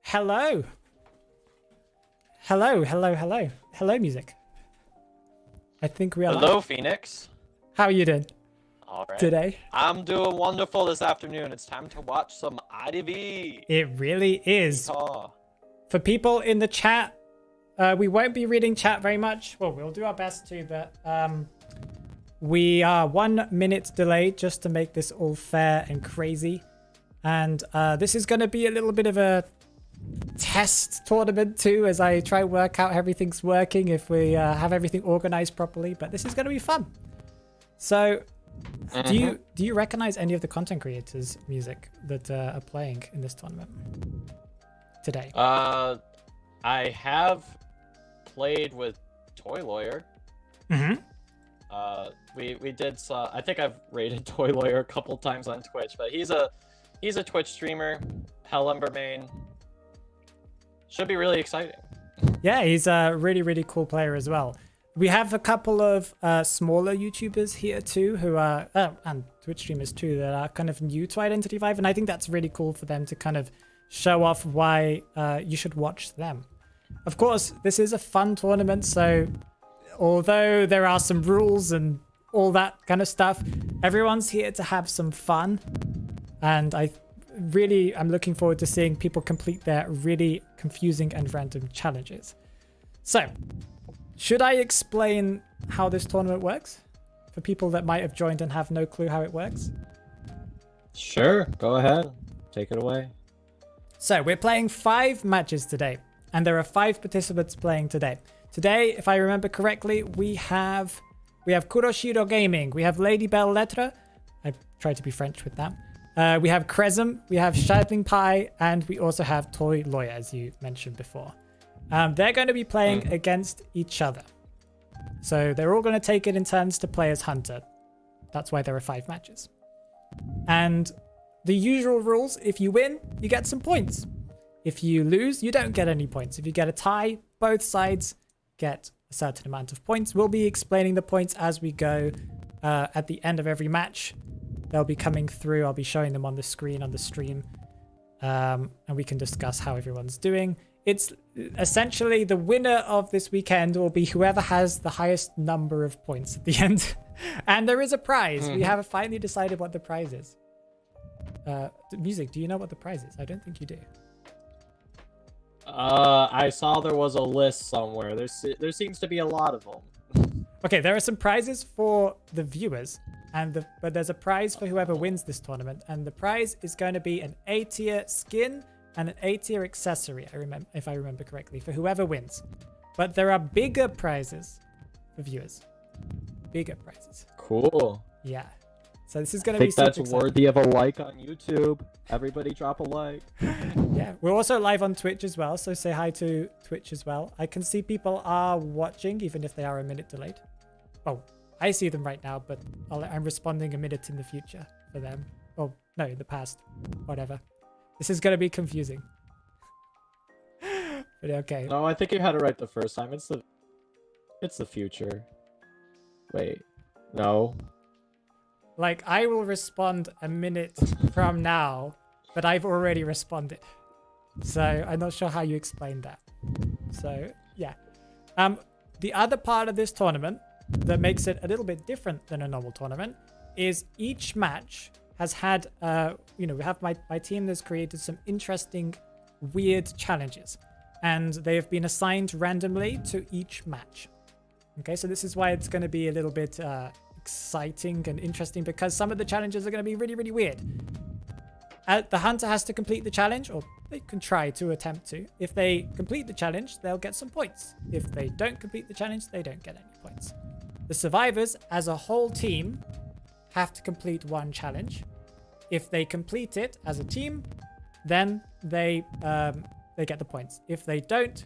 Hello. Hello, hello, hello. Hello, music. I think we are Hello, live. Phoenix. How are you doing All right. today? I'm doing wonderful this afternoon. It's time to watch some IDV. It really is. Oh. For people in the chat, we won't be reading chat very much. Well, we'll do our best to, but we are 1 minute delayed just to make this all fair and crazy. And this is going to be a little bit of a test tournament too, as I try to work out how everything's working, if we have everything organized properly. But this is going to be fun. So, do you recognize any of the content creators' music that are playing in this tournament today? I have played with Toy Lawyer. We did. I think I've rated Toy Lawyer a couple times on Twitch, but he's a Twitch streamer. Hellumber main. Should be really exciting. Yeah, he's a really cool player as well. We have a couple of smaller YouTubers here too, who are and Twitch streamers too, that are kind of new to Identity V, and I think that's really cool for them to kind of show off why you should watch them. Of course, this is a fun tournament, so although there are some rules and all that kind of stuff, everyone's here to have some fun, and I'm looking forward to seeing people complete their really confusing and random challenges. So, should I explain how this tournament works for people that might have joined and have no clue how it works? Sure, go ahead. Take it away. So, we're playing 5 matches today, and there are 5 participants playing today. Today, if I remember correctly, we have Kuroshiro Gaming, we have Lady Belle Lettre, I tried to be French with that. We have Cresm, we have Shadling Pie, and we also have Toy Lawyer, as you mentioned before. They're going to be playing against each other. So they're all going to take it in turns to play as Hunter. That's why there are 5 matches. And the usual rules, if you win, you get some points. If you lose, you don't get any points. If you get a tie, both sides get a certain amount of points. We'll be explaining the points as we go at the end of every match. They'll be coming through. I'll be showing them on the screen on the stream. And we can discuss how everyone's doing. It's essentially the winner of this weekend will be whoever has the highest number of points at the end. And there is a prize. We have finally decided what the prize is. Music, do you know what the prize is? I don't think you do. I saw there was a list somewhere. There seems to be a lot of them. Okay, there are some prizes for the viewers. but there's a prize for whoever wins this tournament, and the prize is going to be an A tier skin and an A tier accessory. If I remember correctly, for whoever wins. But there are bigger prizes for viewers. Bigger prizes. Cool. Yeah. So this is going to be super exciting. That's worthy of a like on YouTube. Everybody drop a like. Yeah, we're also live on Twitch as well, so say hi to Twitch as well. I can see people are watching, even if they are a minute delayed. Oh, I see them right now, but I'm responding a minute in the future for them. Oh, no, in the past. Whatever. This is going to be confusing. But okay. No, I think you had it right the first time. It's the future. Wait. No. Like, I will respond a minute from now, but I've already responded. So I'm not sure how you explain that. So, yeah. The other part of this tournament that makes it a little bit different than a normal tournament is each match has had, we have my team that's created some interesting, weird challenges. And they have been assigned randomly to each match. Okay, so this is why it's going to be a little bit exciting and interesting, because some of the challenges are going to be really, really weird. The hunter has to complete the challenge, or they can try to attempt to. If they complete the challenge, they'll get some points. If they don't complete the challenge, they don't get any points. The survivors, as a whole team, have to complete one challenge. If they complete it as a team, then they get the points. If they don't,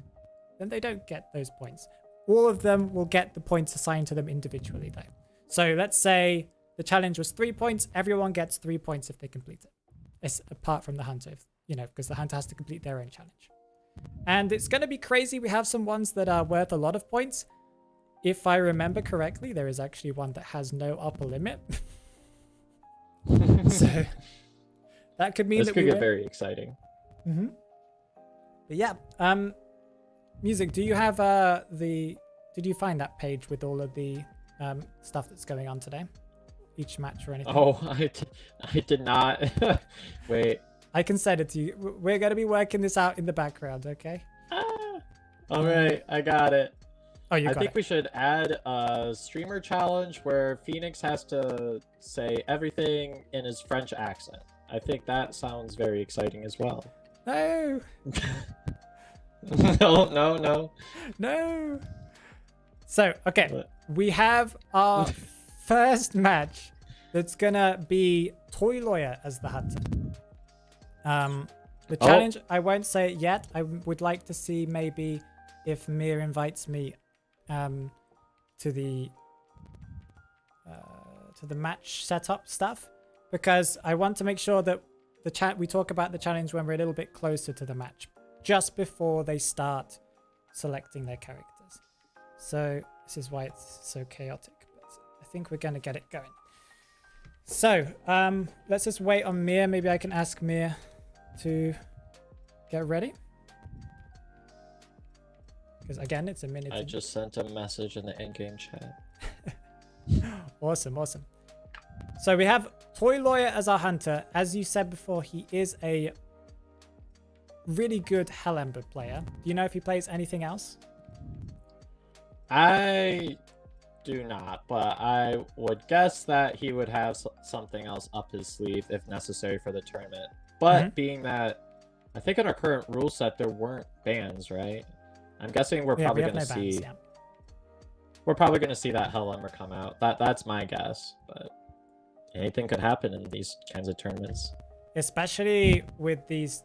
then they don't get those points. All of them will get the points assigned to them individually, though. So let's say the challenge was 3 points. Everyone gets 3 points if they complete it. It's apart from the hunter, because the hunter has to complete their own challenge. And it's going to be crazy. We have some ones that are worth a lot of points. If I remember correctly, there is actually one that has no upper limit. So that could mean this that could we get very exciting. Mm-hmm. But yeah, Music, do you have did you find that page with all of the stuff that's going on today? Each match or anything? Oh, I did not. Wait. I can send it to you. We're going to be working this out in the background, okay? All right, I got it. Oh, you got it. I think we should add a streamer challenge where Phoenix has to say everything in his French accent. I think that sounds very exciting as well. No. No. So, okay. What? We have our first match that's gonna be Toy Lawyer as the hunter. The challenge, I won't say it yet. I would like to see maybe if Mir invites me to the match setup stuff, because I want to make sure that we talk about the challenge when we're a little bit closer to the match, just before they start selecting their characters. So this is why it's so chaotic, but I think we're going to get it going. So let's just wait on Mir. Maybe I can ask Mir to get ready, because again, it's a minute. I just sent a message in the in-game chat. Awesome. So we have Toy Lawyer as our hunter. As you said before, he is a really good Hell Ember player. Do you know if he plays anything else? I do not, but I would guess that he would have something else up his sleeve if necessary for the tournament. But being that, I think in our current rule set there weren't bans, right? I'm guessing we're probably going to see. Yeah. We're probably going to see that Hell Ember come out. That's my guess, but anything could happen in these kinds of tournaments. Especially with these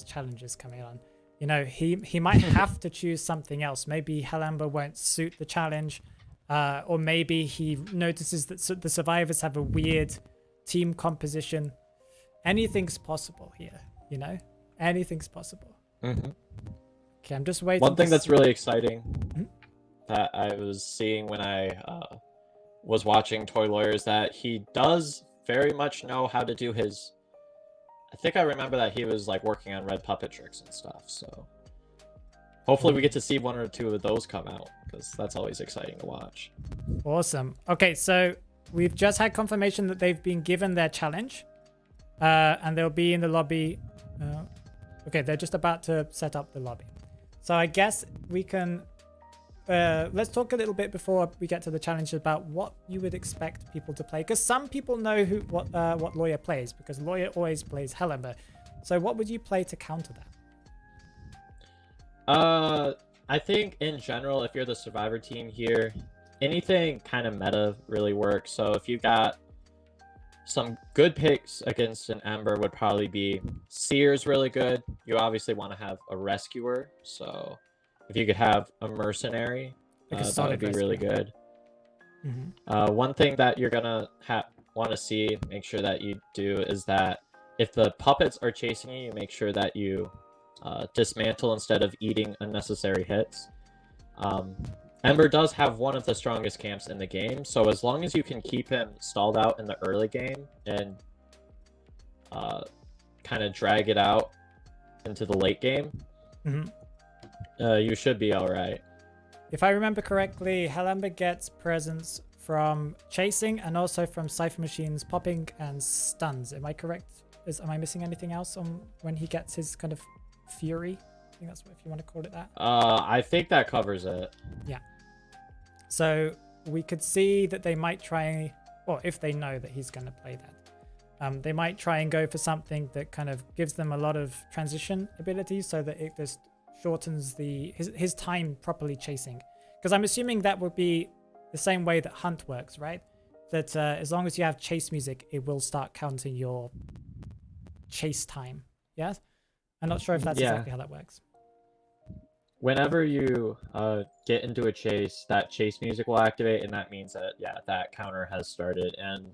challenges coming on. You know, he might have to choose something else. Maybe Hell Ember won't suit the challenge, or maybe he notices that the survivors have a weird team composition. Anything's possible here, you know? Anything's possible. Okay, I'm just waiting. One thing that's really exciting that I was seeing when I was watching Toy Lawyer is that he does very much know how to do his... I think I remember that he was like working on red puppet tricks and stuff, so hopefully we get to see 1 or 2 of those come out, because that's always exciting to watch. Awesome. Okay, so we've just had confirmation that they've been given their challenge, and they'll be in the lobby. Okay, they're just about to set up the lobby. So I guess we can let's talk a little bit before we get to the challenge about what you would expect people to play, because some people know what Lawyer plays, because Lawyer always plays Hellember. So what would you play to counter that? I think in general, if you're the survivor team here, anything kind of meta really works. So if you got some good picks against an Ember would probably be Seer's really good. You obviously want to have a rescuer, so if you could have a mercenary, Like a that solid would be rescuer. really good. Mm-hmm. One thing that you're gonna want to see, make sure that you do, is that if the puppets are chasing you, you make sure that you dismantle instead of eating unnecessary hits. Ember does have one of the strongest camps in the game, so as long as you can keep him stalled out in the early game and kind of drag it out into the late game, you should be all right. If I remember correctly, Hellember gets presents from chasing and also from Cypher Machines popping and stuns. Am I correct? Am I missing anything else on when he gets his kind of fury? I think that's what, if you want to call it that. I think that covers it. Yeah. So we could see that they might try, well, if they know that he's going to play that, they might try and go for something that kind of gives them a lot of transition abilities so that it just shortens his time properly chasing. Because I'm assuming that would be the same way that Hunt works, right? That as long as you have chase music, it will start counting your chase time. Yes? I'm not sure if that's exactly how that works. Whenever you get into a chase, that chase music will activate, and that means that, yeah, that counter has started. And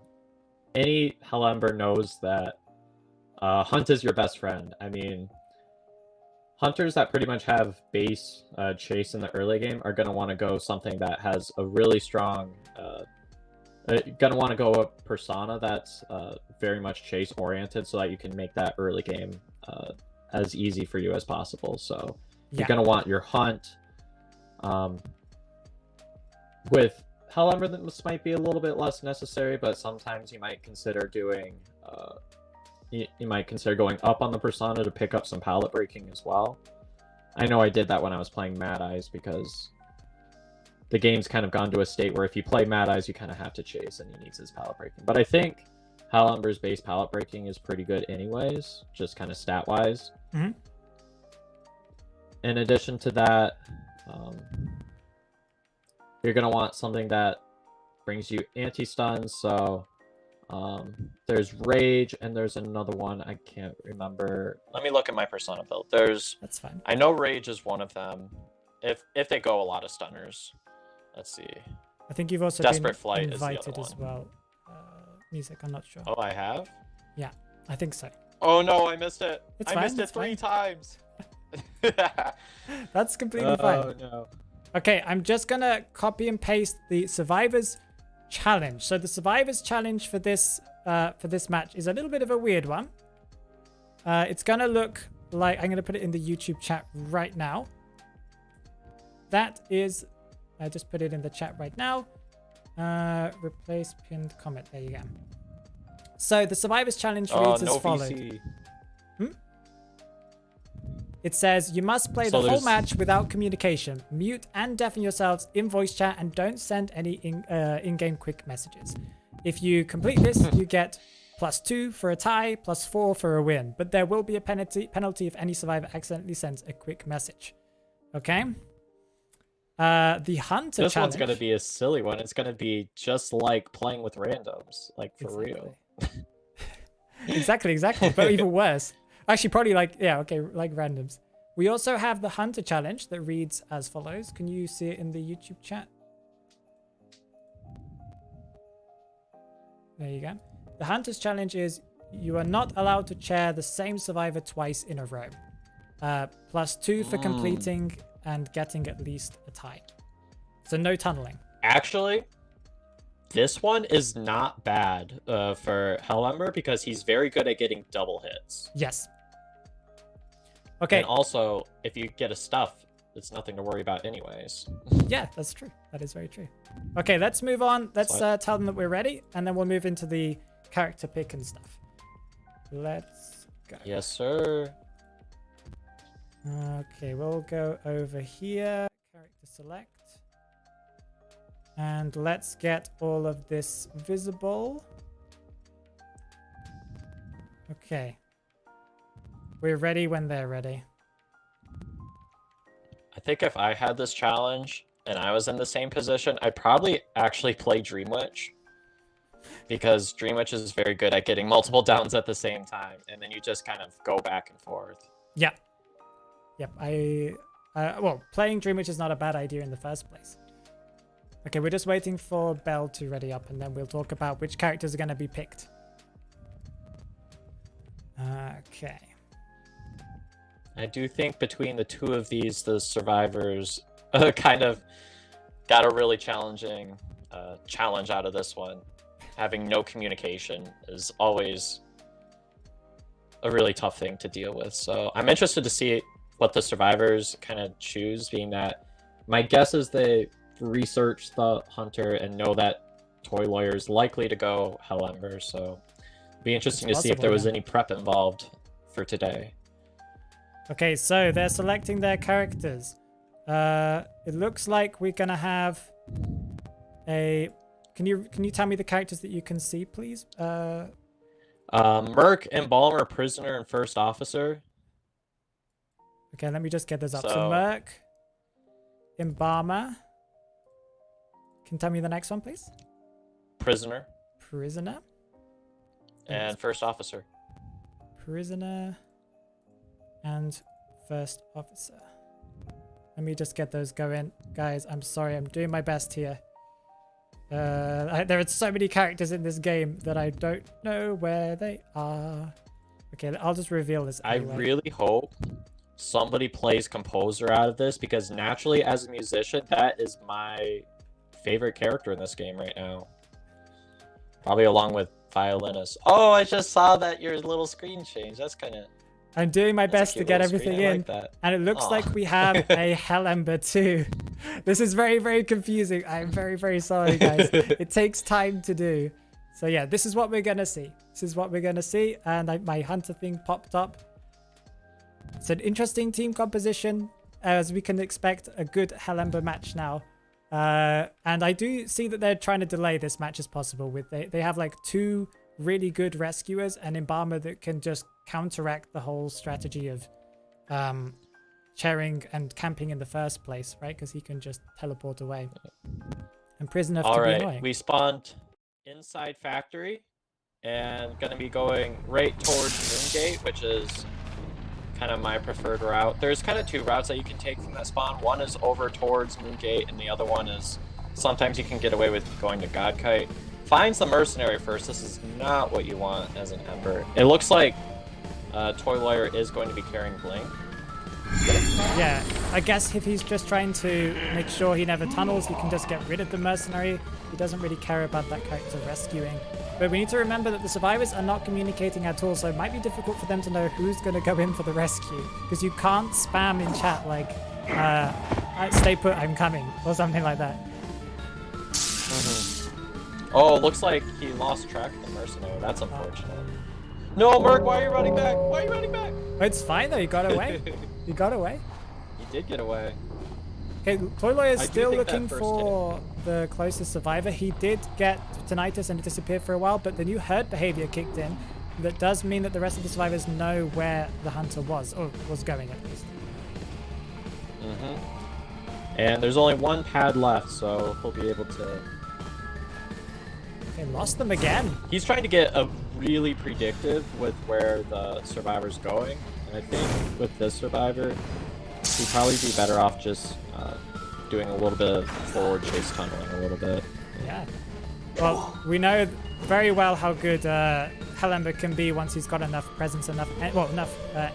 any Hellember knows that Hunt is your best friend. I mean, hunters that pretty much have base chase in the early game are going to want to go something that has a really strong... going to want to go a persona that's very much chase oriented so that you can make that early game as easy for you as possible. So you're going to want your Hunt. With Hellember, this might be a little bit less necessary, but sometimes you might consider doing... you might consider going up on the persona to pick up some pallet breaking as well. I know I did that when I was playing Mad Eyes, because the game's kind of gone to a state where if you play Mad Eyes, you kind of have to chase, and he needs his pallet breaking. But I think Hellember's base pallet breaking is pretty good anyways, just kind of stat-wise. Mm-hmm. In addition to that, you're going to want something that brings you anti-stuns, so... there's Rage, and there's another one I can't remember. Let me look at my persona build. That's fine. I know Rage is one of them. If they go a lot of stunners. Let's see. I think you've also Desperate been Flight invited is the other as well. Music, I'm not sure. Oh, I have? Yeah, I think so. Oh no, I missed it. It's I missed it three times. That's completely fine. Oh no. Okay, I'm just gonna copy and paste the Survivors Challenge. So the Survivors Challenge for this match is a little bit of a weird one. It's gonna look like, I'm gonna put it in the YouTube chat right now. That is, I just put it in the chat right now. Replace pinned comment. There you go. So the Survivors Challenge reads as follows. It says, you must play the whole match without communication. Mute and deafen yourselves in voice chat and don't send any in-game quick messages. If you complete this, you get +2 for a tie, +4 for a win. But there will be a penalty if any survivor accidentally sends a quick message. Okay? The Hunter This Challenge... one's going to be a silly one. It's going to be just like playing with randoms. Like, for real. Exactly. But even worse. Actually, probably like randoms. We also have the Hunter Challenge that reads as follows. Can you see it in the YouTube chat? There you go. The Hunter's Challenge is you are not allowed to chair the same survivor twice in a row. +2 for completing and getting at least a tie. So no tunneling. Actually, this one is not bad for Hellember because he's very good at getting double hits. Yes. Okay. And also, if you get a stuff, it's nothing to worry about anyways. Yeah, that's true. That is very true. Okay, let's move on. Let's tell them that we're ready, and then we'll move into the character pick and stuff. Let's go. Yes, sir. Okay, we'll go over here. Character select. And let's get all of this visible. Okay. We're ready when they're ready. I think if I had this challenge and I was in the same position, I'd probably actually play Dream Witch. Because Dream Witch is very good at getting multiple downs at the same time, and then you just kind of go back and forth. Yeah. Yep. Well, playing Dream Witch is not a bad idea in the first place. Okay, we're just waiting for Belle to ready up, and then we'll talk about which characters are going to be picked. Okay. I do think between the two of these, the survivors kind of got a really challenging challenge out of this one. Having no communication is always a really tough thing to deal with. So I'm interested to see what the survivors kind of choose, being that my guess is they research the hunter and know that Toy Lawyer is likely to go Hell Ember. So it'd be interesting to see if there was any prep involved for today. Okay, so they're selecting their characters. It looks like we're gonna have a. Can you tell me the characters that you can see, please? Merc, Embalmer, Prisoner, and First Officer. Okay, let me just get this up. So Merc, Embalmer. Can you tell me the next one, please? Prisoner. Prisoner. And First Officer. Prisoner. And First Officer. Let me just get those going. Guys, I'm sorry. I'm doing my best here. There are so many characters in this game that I don't know where they are. Okay, I'll just reveal this anyway. I really hope somebody plays Composer out of this, because naturally, as a musician, that is my favorite character in this game right now. Probably along with Violinist. Oh, I just saw that your little screen changed. That's kind of... I'm doing my best to get everything in, and it looks like we have a Hell Ember too. This is very, very confusing. I'm very, very sorry, guys. It takes time to do. So yeah, this is what we're gonna see. This is what we're gonna see, and my hunter thing popped up. It's an interesting team composition, as we can expect a good Hell Ember match now. And I do see that they're trying to delay this match as possible. With they have like two really good rescuers and Embalmer that can just counteract the whole strategy of chairing and camping in the first place, right? Because he can just teleport away. And Prisoner to be annoying. We spawned inside factory and gonna be going right towards Moongate, which is kind of my preferred route. There's kind of two routes that you can take from that spawn. One is over towards Moongate, and the other one is sometimes you can get away with going to Godkite. Finds the mercenary first. This is not what you want as an Ember. It looks like Toy Lawyer is going to be carrying Blink. Yeah, I guess if he's just trying to make sure he never tunnels, he can just get rid of the mercenary. He doesn't really care about that character rescuing. But we need to remember that the survivors are not communicating at all, so it might be difficult for them to know who's going to go in for the rescue. Because you can't spam in chat like, stay put, I'm coming, or something like that. Oh, looks like he lost track of the mercenary. That's unfortunate. No, Merc, why are you running back? Why are you running back? It's fine though, he got away. He got away. He did get away. Okay, Toy Lawyer is still looking for the closest survivor. He did get tinnitus and disappeared for a while, but the new herd behavior kicked in. That does mean that the rest of the survivors know where the hunter was, or was going at least. And there's only one pad left, so he'll be able to... Okay, lost them again. He's trying to get a really predictive with where the survivor's going. And I think with this survivor, he'd probably be better off just doing a little bit of forward chase tunneling a little bit. Yeah. Well, we know very well how good Hell Ember can be once he's got enough presence, enough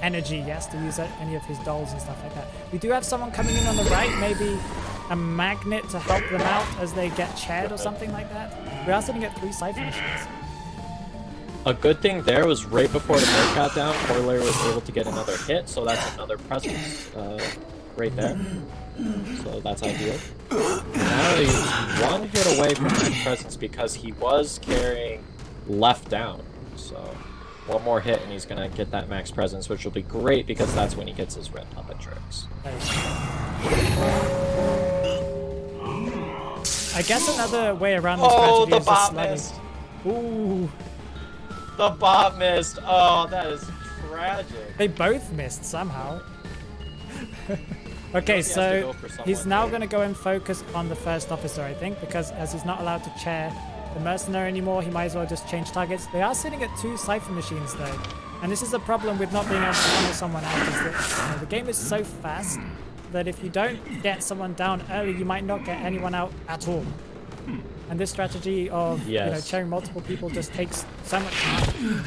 energy, yes, to use any of his dolls and stuff like that. We do have someone coming in on the right, maybe a magnet to help them out as they get chaired or something like that. We are sitting at 3 Cypher machines. A good thing there was right before the bird got down, Toy Lawyer was able to get another hit, so that's another presence right there. So that's ideal. Now he's one hit away from that presence because he was carrying left down. So one more hit and he's going to get that max presence, which will be great because that's when he gets his red puppet tricks. I I guess another way around this Oh, strategy the is just bot slugging. missed. Ooh. The bot missed. Oh, that is tragic. They both missed somehow. Okay, He has to so go for he's someone now new. going to go and focus on the first officer, I think, because as he's not allowed to chair the mercenary anymore, he might as well just change targets. They are sitting at 2 Cypher machines, though. And this is a problem with not being able to funnel someone out, is that the game is so fast that if you don't get someone down early, you might not get anyone out at all. And this strategy of chairing multiple people just takes so much time.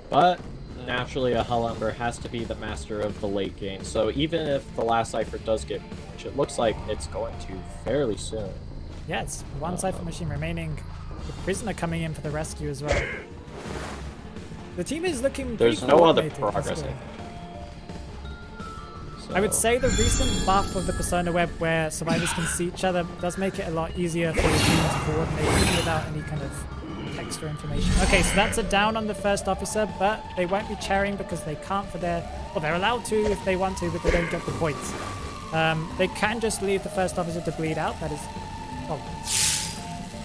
But naturally, a Hell Ember has to be the master of the late game. So even if the last Cypher does get, which it looks like it's going to fairly soon. Yeah, it's 1 Cypher machine remaining. The prisoner coming in for the rescue as well. The team is looking There's pretty no other coordinated, progress, I honestly. think. I would So- say the recent buff of the Persona web where survivors can see each other does make it a lot easier for the team to coordinate even without any kind of text or information. Okay, so that's a down on the first officer, but they won't be chairing because they can't for their... Well, they're allowed to if they want to, but they don't get the points. They can just leave the first officer to bleed out. That is... Well,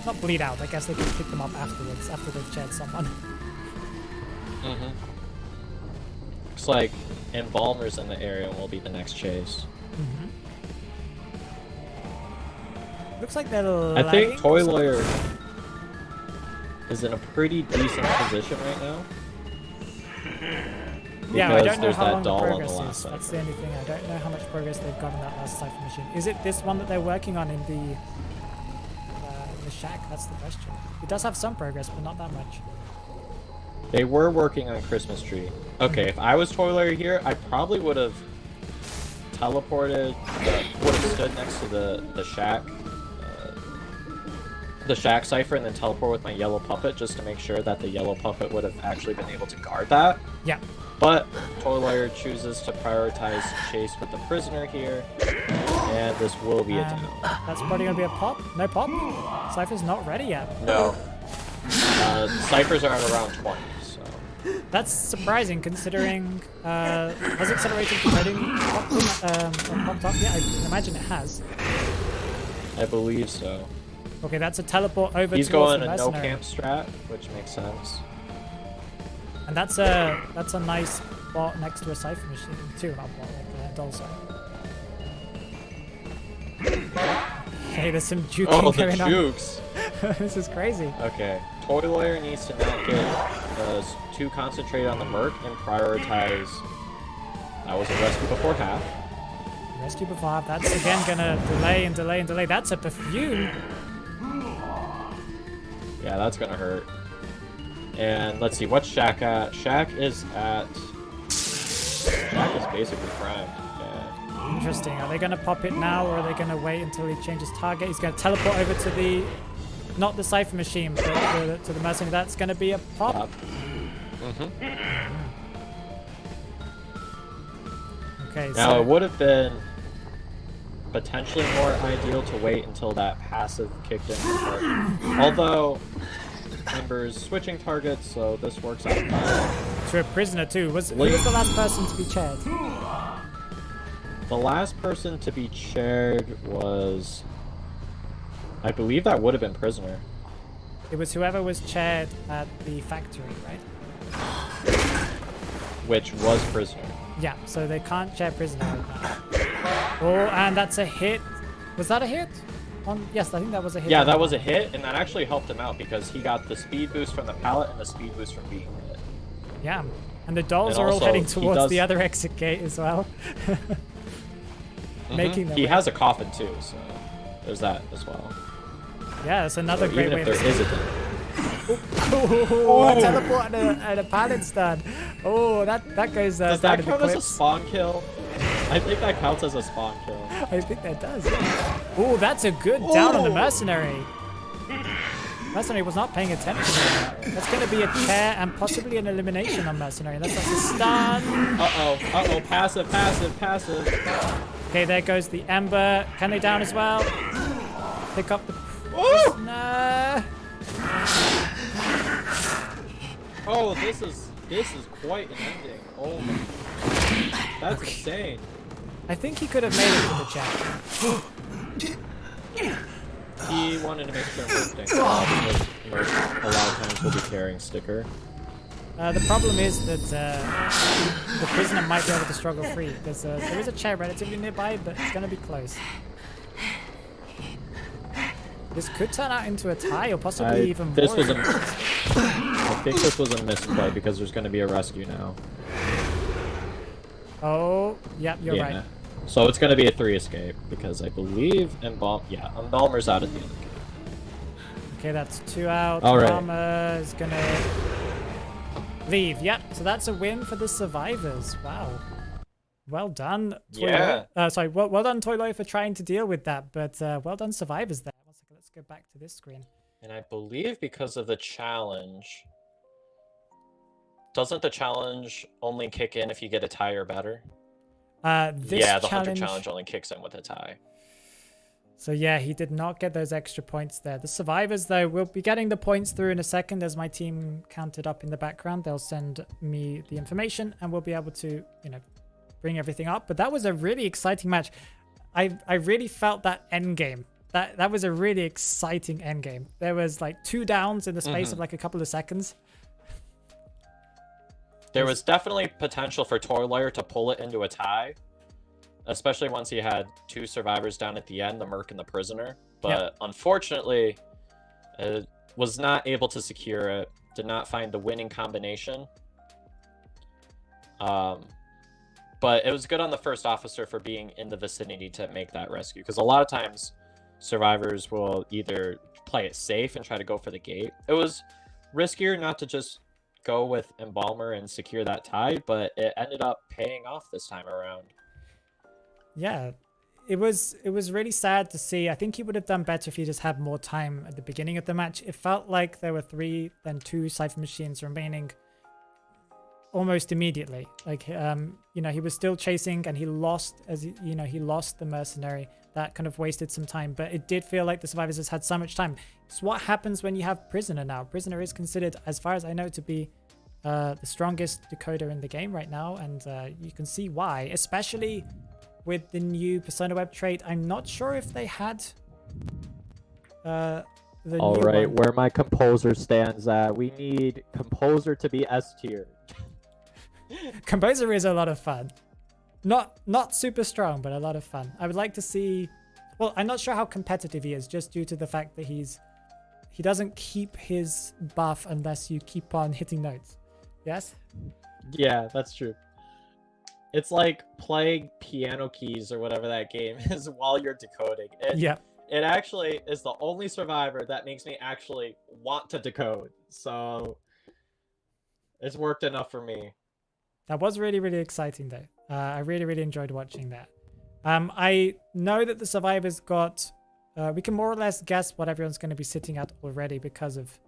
not bleed out. I guess they can pick them up afterwards, after they've chaired someone. Looks like Embalmer's in the area and will be the next chase. Looks like they're I think lagging Toy or something. Lawyer is in a pretty decent position right now. Yeah, I because don't know there's how that long the doll on the progress last is. That's Cypher. the only thing. I don't know how much progress they've got in that last Cypher machine. Is it this one that they're working on in the shack? That's the question. It does have some progress, but not that much. They were working on Christmas Tree. Okay, if I was Toy Lawyer here, I probably would have teleported, would have stood next to the shack Cypher and then teleport with my yellow puppet just to make sure that the yellow puppet would have actually been able to guard that. Yeah. But Toy Lawyer chooses to prioritize chase with the prisoner here, and this will be a down. That's probably going to be a pop. No pop. Cypher's not ready yet. No. Cyphers are at around 20, so... That's surprising considering... has Accelerated Competing popped up? Yeah, I can imagine it has. I believe so. Okay, that's a teleport over He's towards going the a no mercenary. camp strat, which makes sense. And that's a nice bot next to a Cypher machine too, not bot, like the doll side. Okay, there's some juking Oh, the going on. jukes! This is crazy. Okay, Toy Lawyer needs to not get too concentrated on the Merc and prioritize... That was a rescue before half. Rescue before half. That's again gonna delay and delay and delay. That's a perfume. Yeah, that's gonna hurt. And let's see, what's Shaq at? Shaq is basically primed. Yeah. Interesting. Are they gonna pop it now or are they gonna wait until he changes target? He's gonna teleport over to the... Not the Cypher machine, but to the mercenary. That's gonna be a pop. Okay, Now, so... it would have been potentially more ideal to wait until that passive kicked in. Although, Ember's switching targets, so this works out fine. To a prisoner too. Who was the last person to be chaired? The last person to be chaired was... I believe that would have been Prisoner. It was whoever was chaired at the factory, right? Which was Prisoner. Yeah, so they can't chair prisoner right now. Oh, and that's a hit. Was that a hit? Yes, I think that was a hit. Yeah, that was a hit, and that actually helped him out because he got the speed boost from the pallet and the speed boost from being hit. Yeah, and the dolls And are all also, heading he towards does- the other exit gate as well. Making them. He has a coffin too, so there's that as well. Yeah, that's another So great even way if to there is a Oh, a teleport and a pallet stun. Oh, that goes Does down that in the count as a clips. spawn kill? I think that counts as a spawn kill. I think that does. Yeah. Oh, that's a good down on the mercenary. Mercenary was not paying attention. That's going to be a chair and possibly an elimination on mercenary. That's a stun. Uh-oh, passive. Okay, there goes the Ember. Can they down as well? Pick up the prisoner. Oh, this is quite an ending. Oh my. That's insane. I think he could have made it to the chat. He wanted to make sure Merc didn't go out because Merc a lot of times will be carrying sticker. The problem is that the prisoner might be able to struggle free. There is a chair relatively nearby, but it's going to be close. This could turn out into a tie or possibly even more. I think this was a misplay because there's going to be a rescue now. Oh, yep, you're right. So it's going to be a 3 escape because I believe Embalmer's out at the end of the game. Okay, that's 2 out. All right. Embalmer is going to leave. Yep, so that's a win for the survivors. Wow. Well done, Toy Lawyer. Well done, Toy Lawyer, for trying to deal with that, but well done, survivors there. 1 second, let's go back to this screen. And I believe because of the challenge, doesn't the challenge only kick in if you get a tie or better? The Hunter challenge only kicks in with a tie. So yeah, he did not get those extra points there. The survivors, though, will be getting the points through in a second as my team counted up in the background. They'll send me the information and we'll be able to, bring everything up. But that was a really exciting match. I really felt that end game. That was a really exciting end game. There was like 2 downs in the space of like a couple of seconds. There was definitely potential for Toy Lawyer to pull it into a tie, especially once he had 2 survivors down at the end, the Merc and the prisoner. But unfortunately, was not able to secure it, did not find the winning combination. But it was good on the first officer for being in the vicinity to make that rescue, because a lot of times survivors will either play it safe and try to go for the gate. It was riskier not to just go with Embalmer and secure that tie, but it ended up paying off this time around. Yeah, it was really sad to see. I think he would have done better if he just had more time at the beginning of the match. It felt like there were 3, then 2 Cypher machines remaining almost immediately. Like, he was still chasing and he lost, he lost the mercenary. That kind of wasted some time, but it did feel like the survivors just had so much time. It's what happens when you have Prisoner now. Prisoner is considered, as far as I know, to be the strongest decoder in the game right now, and you can see why, especially with the new Persona Web trait. I'm not sure if they had the All new right, one. where my composer stands at, we need composer to be S tier. Composer is a lot of fun. Not super strong, but a lot of fun. I would like to see... Well, I'm not sure how competitive he is, just due to the fact that he doesn't keep his buff unless you keep on hitting notes. Yes? Yeah, that's true. It's like playing piano keys or whatever that game is while you're decoding. It actually is the only survivor that makes me actually want to decode. So it's worked enough for me. That was really, really exciting, though. I really, really enjoyed watching that. I know that the survivors got... we can more or less guess what everyone's going to be sitting at already because of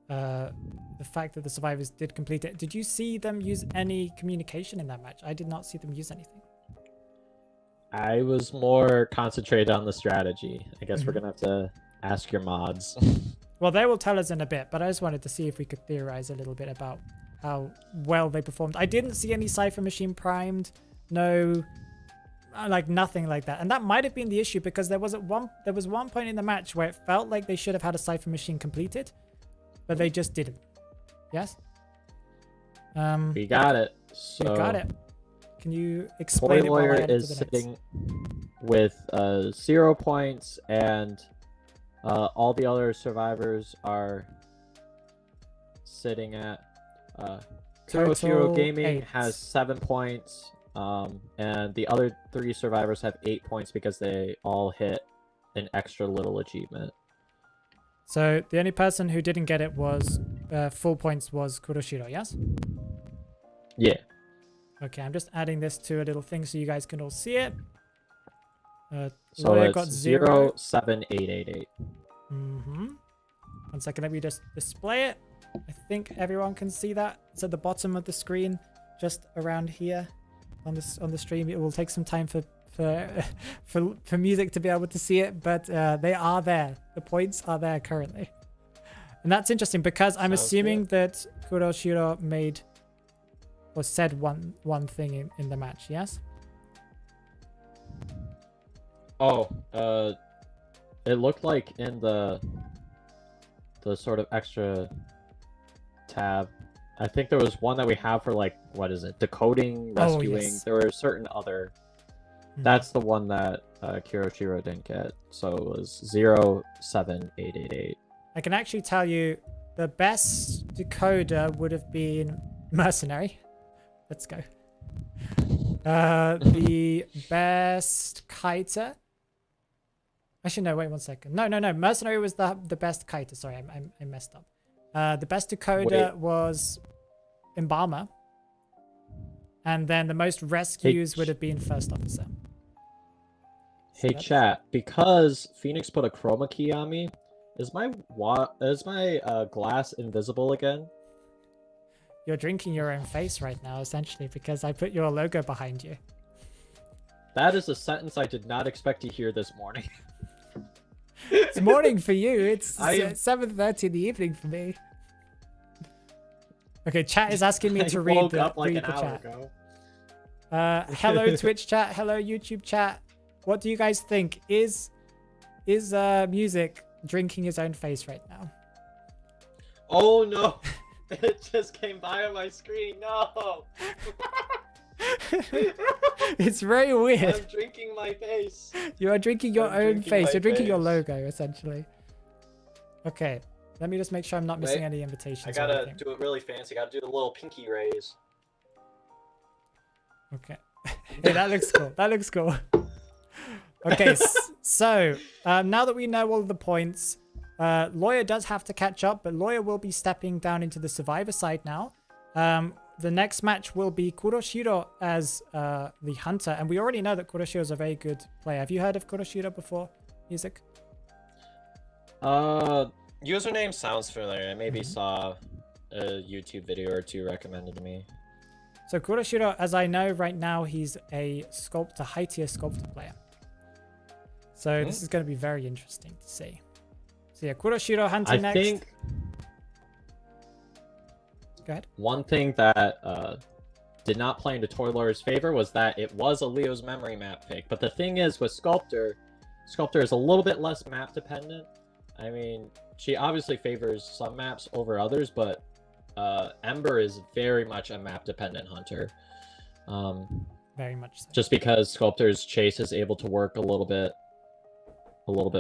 the fact that the survivors did complete it. Did you see them use any communication in that match? I did not see them use anything. I was more concentrated on the strategy. I guess we're going to have to ask your mods. Well, they will tell us in a bit, but I just wanted to see if we could theorize a little bit about how well they performed. I didn't see any Cypher machine primed. No, like nothing like that. And that might have been the issue, because there was one point in the match where it felt like they should have had a Cypher machine completed, but they just didn't. Yes? We got it. So you got it. Can you explain it? Lawyer is sitting with 0 points, and all the other survivors are sitting at Kuroshiro Gaming 8. has 7 points, and the other 3 survivors have 8 points because they all hit an extra little achievement. So the only person who didn't get it was full points was Kuroshiro, yes? Yeah. Okay, I'm just adding this to a little thing so you guys can all see it. So Lawyer it's got 0, 7, 8, 8, 8. 1 second, let me just display it. I think everyone can see that. It's at the bottom of the screen, just around here on the stream. It will take some time for music to be able to see it, but they are there. The points are there currently. And that's interesting because I'm assuming that Kuroshiro made or said one thing in the match, yes? Oh, it looked like in the sort of extra tab. I think there was one that we have for like, what is it? Decoding, rescuing. Oh, yes. There were certain other. That's the one that Kiroshiro didn't get. So it was 07888. I can actually tell you the best decoder would have been Mercenary. Let's go. The best kiter. Actually, no, wait 1 second. No. Mercenary was the best kiter. Sorry, I messed up. The best decoder was Embalmer. And then the most rescues would have been First Officer. Hey chat, because Phoenix put a chroma key on me, is my glass invisible again? You're drinking your own face right now, essentially, because I put your logo behind you. That is a sentence I did not expect to hear this morning. It's morning for you. It's 7:30 in the evening for me. Okay, chat is asking me to read the chat. Hello Twitch chat. Hello YouTube chat. What do you guys think? Is Music drinking his own face right now? Oh no! It just came by on my screen. No! It's very weird. I'm drinking my face. You are drinking your own face. You're drinking your logo, essentially. Okay, let me just make sure I'm not missing any invitations. I gotta do it really fancy. Gotta do the little pinky raise. Okay. Hey, that looks cool. That looks cool. Okay, so now that we know all the points, Lawyer does have to catch up, but Lawyer will be stepping down into the survivor side now. The next match will be Kuroshiro as the hunter, and we already know that Kuroshiro is a very good player. Have you heard of Kuroshiro before, Music? Username sounds familiar. I maybe saw a YouTube video or two recommended to me. So Kuroshiro, as I know right now, he's a high tier sculptor player. So this is going to be very interesting to see. So yeah, Kuroshiro hunting next. I think go ahead. One thing that did not play into Toy Lawyer's favor was that it was a Leo's memory map pick. But the thing is with Sculptor is a little bit less map dependent. I mean, she obviously favors some maps over others, but Ember is very much a map dependent hunter. Very much so. Just because Sculptor's chase is able to work a little bit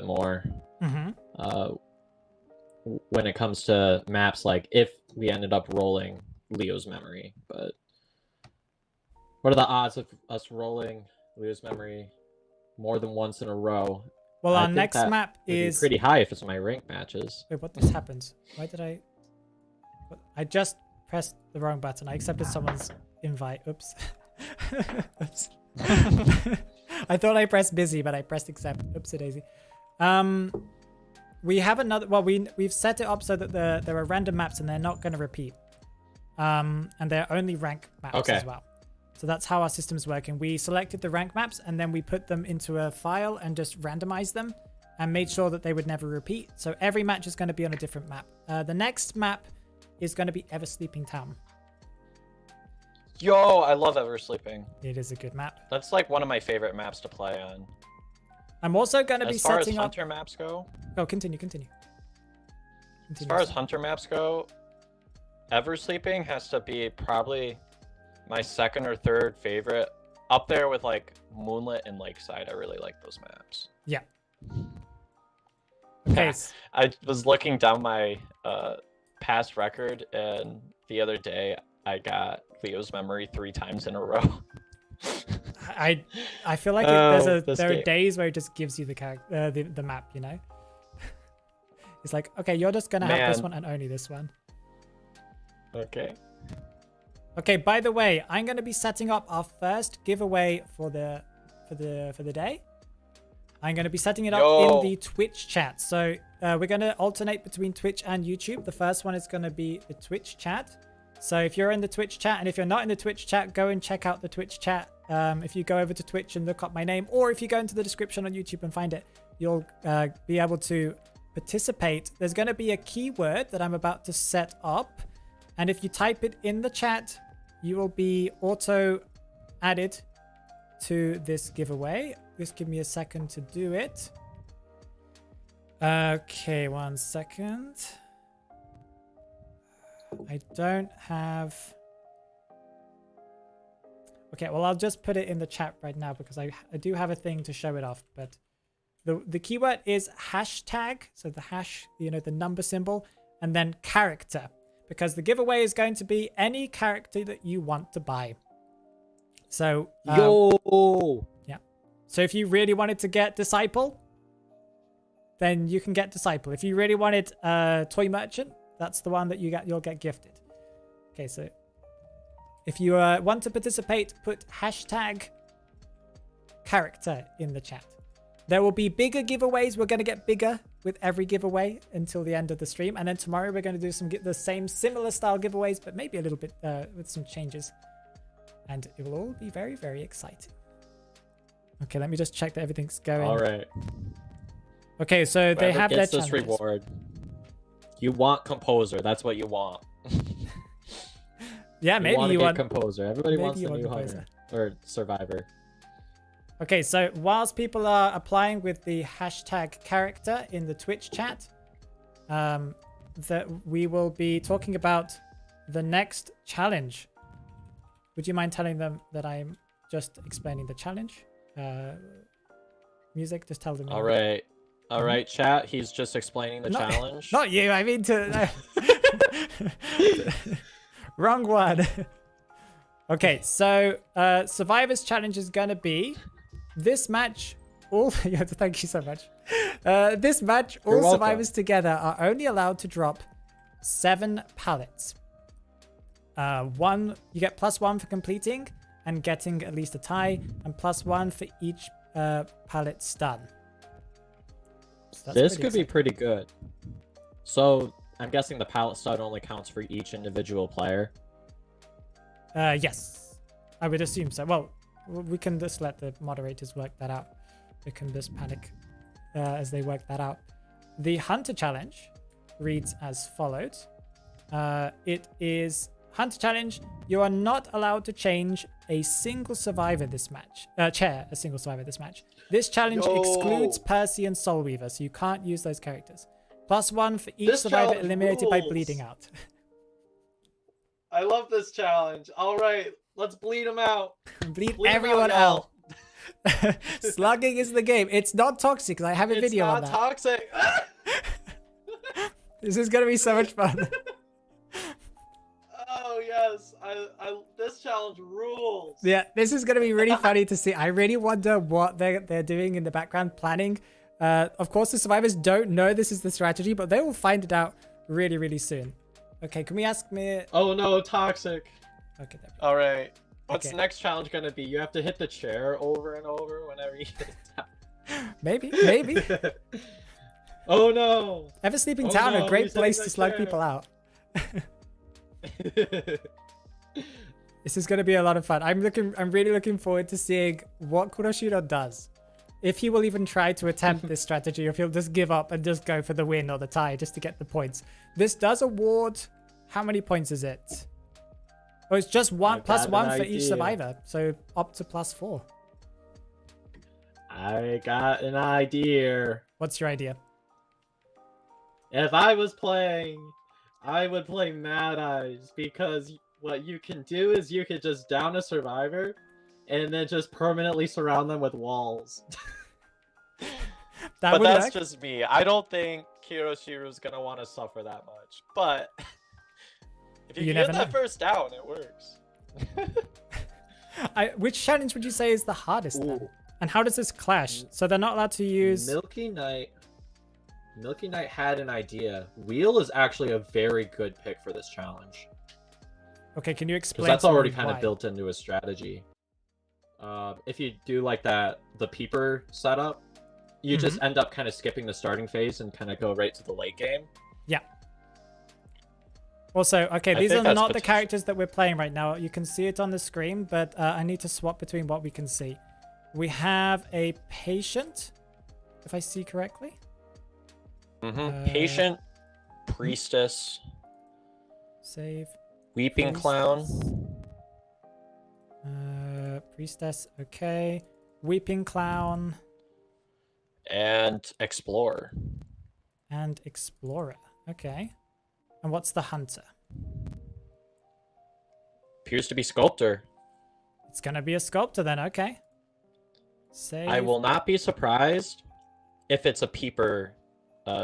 more. When it comes to maps, like if we ended up rolling Leo's memory. But what are the odds of us rolling Leo's memory more than once in a row? Well, our next map is pretty high if it's my rank matches. Wait, what just happened? Why did I just pressed the wrong button. I accepted someone's invite. Oops. Oops. I thought I pressed busy, but I pressed accept. Oopsie daisy. We have another. Well, we've set it up so that there are random maps and they're not going to repeat. And they're only rank maps as well. So that's how our system's working. We selected the rank maps and then we put them into a file and just randomized them and made sure that they would never repeat. So every match is going to be on a different map. The next map is going to be Ever Sleeping Town. Yo, I love Ever Sleeping. It is a good map. That's like one of my favorite maps to play on. I'm also going to be setting up... As far as hunter maps go... Oh, continue. As far as hunter maps go, Ever Sleeping has to be probably my second or third favorite. Up there with like Moonlit and Lakeside. I really like those maps. Yeah. Okay. I was looking down my past record, and the other day I got Leo's memory 3 times in a row. I feel like there are days where it just gives you the map, you know. It's like, okay, you're just gonna have this one and only this one. Okay. Okay. By the way, I'm gonna be setting up our first giveaway for the day. I'm gonna be setting it up in the Twitch chat. So we're gonna alternate between Twitch and YouTube. The first one is gonna be the Twitch chat. So if you're in the Twitch chat, and if you're not in the Twitch chat, go and check out the Twitch chat. If you go over to Twitch and look up my name, or if you go into the description on YouTube and find it, you'll be able to participate. There's going to be a keyword that I'm about to set up. And if you type it in the chat, you will be auto added to this giveaway. Just give me a second to do it. Okay, 1 second. I don't have... Okay, well, I'll just put it in the chat right now because I do have a thing to show it off. But the keyword is hashtag. So the hash, you know, the number symbol, and then character. Because the giveaway is going to be any character that you want to buy. So... Yo! Yeah. So if you really wanted to get Disciple, then you can get Disciple. If you really wanted Toy Merchant, that's the one that you'll get gifted. Okay, so if you want to participate, put hashtag character in the chat. There will be bigger giveaways. We're going to get bigger with every giveaway until the end of the stream. And then tomorrow we're going to do the same similar style giveaways, but maybe a little bit with some changes. And it will all be very, very exciting. Okay, let me just check that everything's going. All right. Okay, so Whoever they have their gets this challenges. reward. You want Composer. That's what you want. Yeah, maybe you want Composer. Everybody maybe wants you the want new Composer. Hunter. Or Survivor. Okay, so whilst people are applying with the hashtag character in the Twitch chat, that we will be talking about the next challenge. Would you mind telling them that I'm just explaining the challenge? Music, just tell them. All right. All right, chat. He's just explaining the challenge. Not you. I mean to... Wrong one. Okay, so Survivor's challenge is going to be this match. Yeah, thank you so much. This match, all survivors together are only allowed to drop 7 pallets. You get +1 for completing and getting at least a tie, and +1 for each pallet stun. So this could be pretty good. So I'm guessing the pallet stun only counts for each individual player. Yes, I would assume so. Well, we can just let the moderators work that out. We can just panic as they work that out. The Hunter Challenge reads as follows. It is Hunter Challenge. You are not allowed to change a single survivor this match. Chair a single survivor this match. This challenge excludes Percy and Soulweaver, so you can't use those characters. +1 for each survivor eliminated by bleeding out. I love this challenge. All right, let's bleed them out. bleed everyone out. Slugging is the game. It's not toxic. I have a video on that. It's not toxic. This is gonna be so much fun. Oh yes, this challenge rules. Yeah, this is gonna be really funny to see. I really wonder what they're doing in the background planning. Of course, the survivors don't know this is the strategy, but they will find it out really, really soon. Okay, can we ask me? Oh no, toxic. Okay, there we go. All right. What's the next challenge gonna be? You have to hit the chair over and over whenever you hit down. Maybe. Oh no. Ever Sleeping Town, a great place to slug people out. This is gonna be a lot of fun. I'm really looking forward to seeing what Kuroshiro does. If he will even try to attempt this strategy, or if he'll just give up and just go for the win or the tie just to get the points. This does award, how many points is it? Oh, it's just +1 for each survivor, so up to +4. I got an idea. What's your idea? If I was playing, I would play Mad Eyes, because what you can do is you could just down a survivor and then just permanently surround them with walls. But that's just me. I don't think Kiroshiro's gonna want to suffer that much. But if you get that first down, it works. Which challenge would you say is the hardest then? And how does this clash? So they're not allowed to use... Milky Knight had an idea. Wheel is actually a very good pick for this challenge. Okay, can you explain? Because that's already kind of built into a strategy. If you do like the peeper setup, you just end up kind of skipping the starting phase and kind of go right to the late game. Yeah. Also, okay, these are not the characters that we're playing right now. You can see it on the screen, but I need to swap between what we can see. We have a patient, if I see correctly. Patient, priestess, save, weeping clown, Priestess, okay. Weeping Clown. And Explorer. And Explorer, okay. And what's the Hunter? Appears to be Sculptor. It's gonna be a Sculptor then, okay. Save. I will not be surprised if it's a Peeper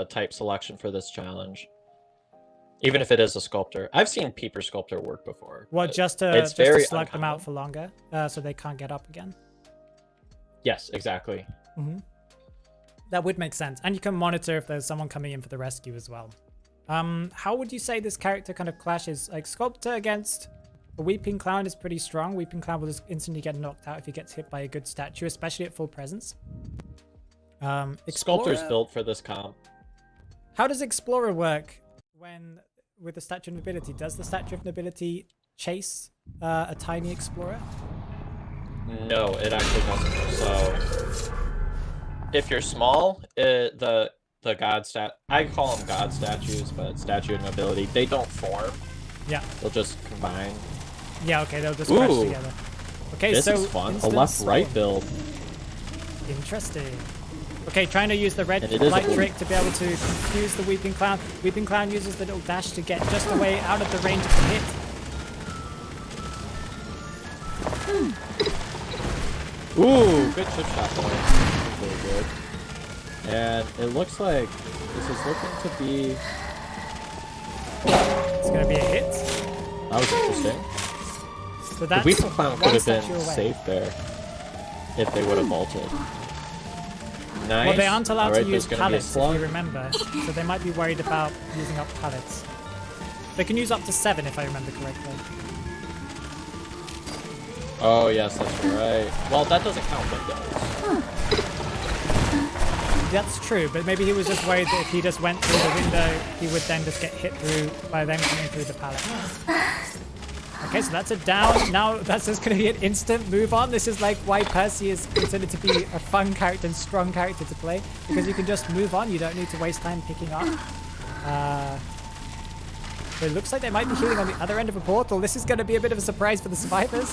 type selection for this challenge. Even if it is a Sculptor. I've seen Peeper Sculptor work before. Well, just to slug them out for longer, so they can't get up again. Yes, exactly. Mm-hmm. That would make sense. And you can monitor if there's someone coming in for the rescue as well. How would you say this character kind of clashes? Like, Sculptor against a Weeping Clown is pretty strong. Weeping Clown will just instantly get knocked out if he gets hit by a good statue, especially at full presence. Sculptor's built for this comp. How does Explorer work with the Statue of Nobility? Does the Statue of Nobility chase a tiny Explorer? No, it actually doesn't. So, if you're small, the god I call them god statues, but Statue of Nobility, they don't form. Yeah. They'll just combine. Yeah, okay, they'll just crash together. Okay, this so is fun. A left-right build. Interesting. Okay, trying to use the red light trick to be able to confuse the Weeping Clown. Weeping Clown uses the little dash to get just away out of the range of the hit. Ooh, good chip shot boy. Really good. And it looks like this is looking to be... It's going to be a hit. That was interesting. So that's the Weeping Clown could have been safe there if they would have vaulted. Nice. Well, they aren't allowed to use pallets, if you remember. So they might be worried about using up pallets. They can use up to 7, if I remember correctly. Oh, yes, that's right. Well, that doesn't count windows. That's true, but maybe he was just worried that if he just went through the window, he would then just get hit through by them coming through the pallet. Okay, so that's a down. Now that's just going to be an instant move on. This is like why Percy is considered to be a fun character and strong character to play, because you can just move on. You don't need to waste time picking up. But it looks like they might be healing on the other end of a portal. This is going to be a bit of a surprise for the survivors.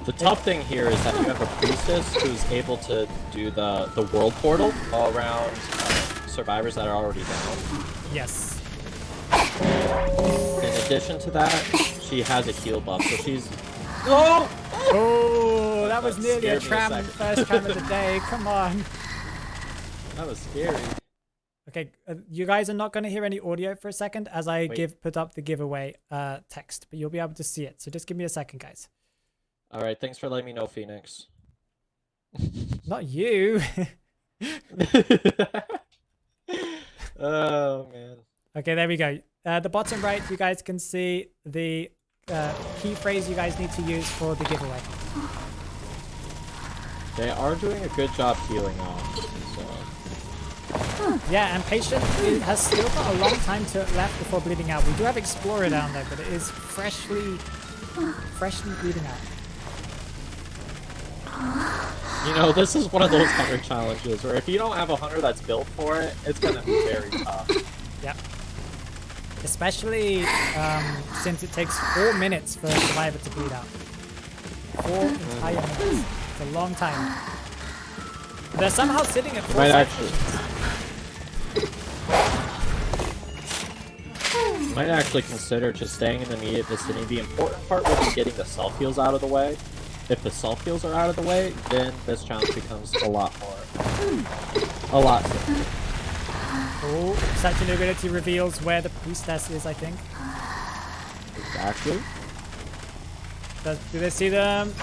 The tough thing here is that you have a priestess who's able to do the world portal all around survivors that are already down. Yes. In addition to that, she has a heal buff, so she's... Oh! Oh, that was nearly a tram, first tram of the day. Come on. That was scary. Okay, you guys are not going to hear any audio for a second as I put up the giveaway text, but you'll be able to see it. So just give me a second, guys. All right, thanks for letting me know, Phoenix. Not you. Oh, man. Okay, there we go. The bottom right, you guys can see the key phrase you guys need to use for the giveaway. They are doing a good job healing off, so... Yeah, and Patient has still got a long time left before bleeding out. We do have Explorer down there, but it is freshly bleeding out. You know, this is one of those hunter challenges where if you don't have a hunter that's built for it, it's gonna be very tough. Yeah. Especially since it takes 4 minutes for a survivor to bleed out. 4 entire minutes. It's a long time. They're somehow sitting at 4 seconds. Might actually consider just staying in the immediate vicinity. The important part will be getting the self-heals out of the way. If the self-heals are out of the way, then this challenge becomes a lot simpler. Oh, Statue of Nobility reveals where the priestess is, I think. Exactly. Do they see them?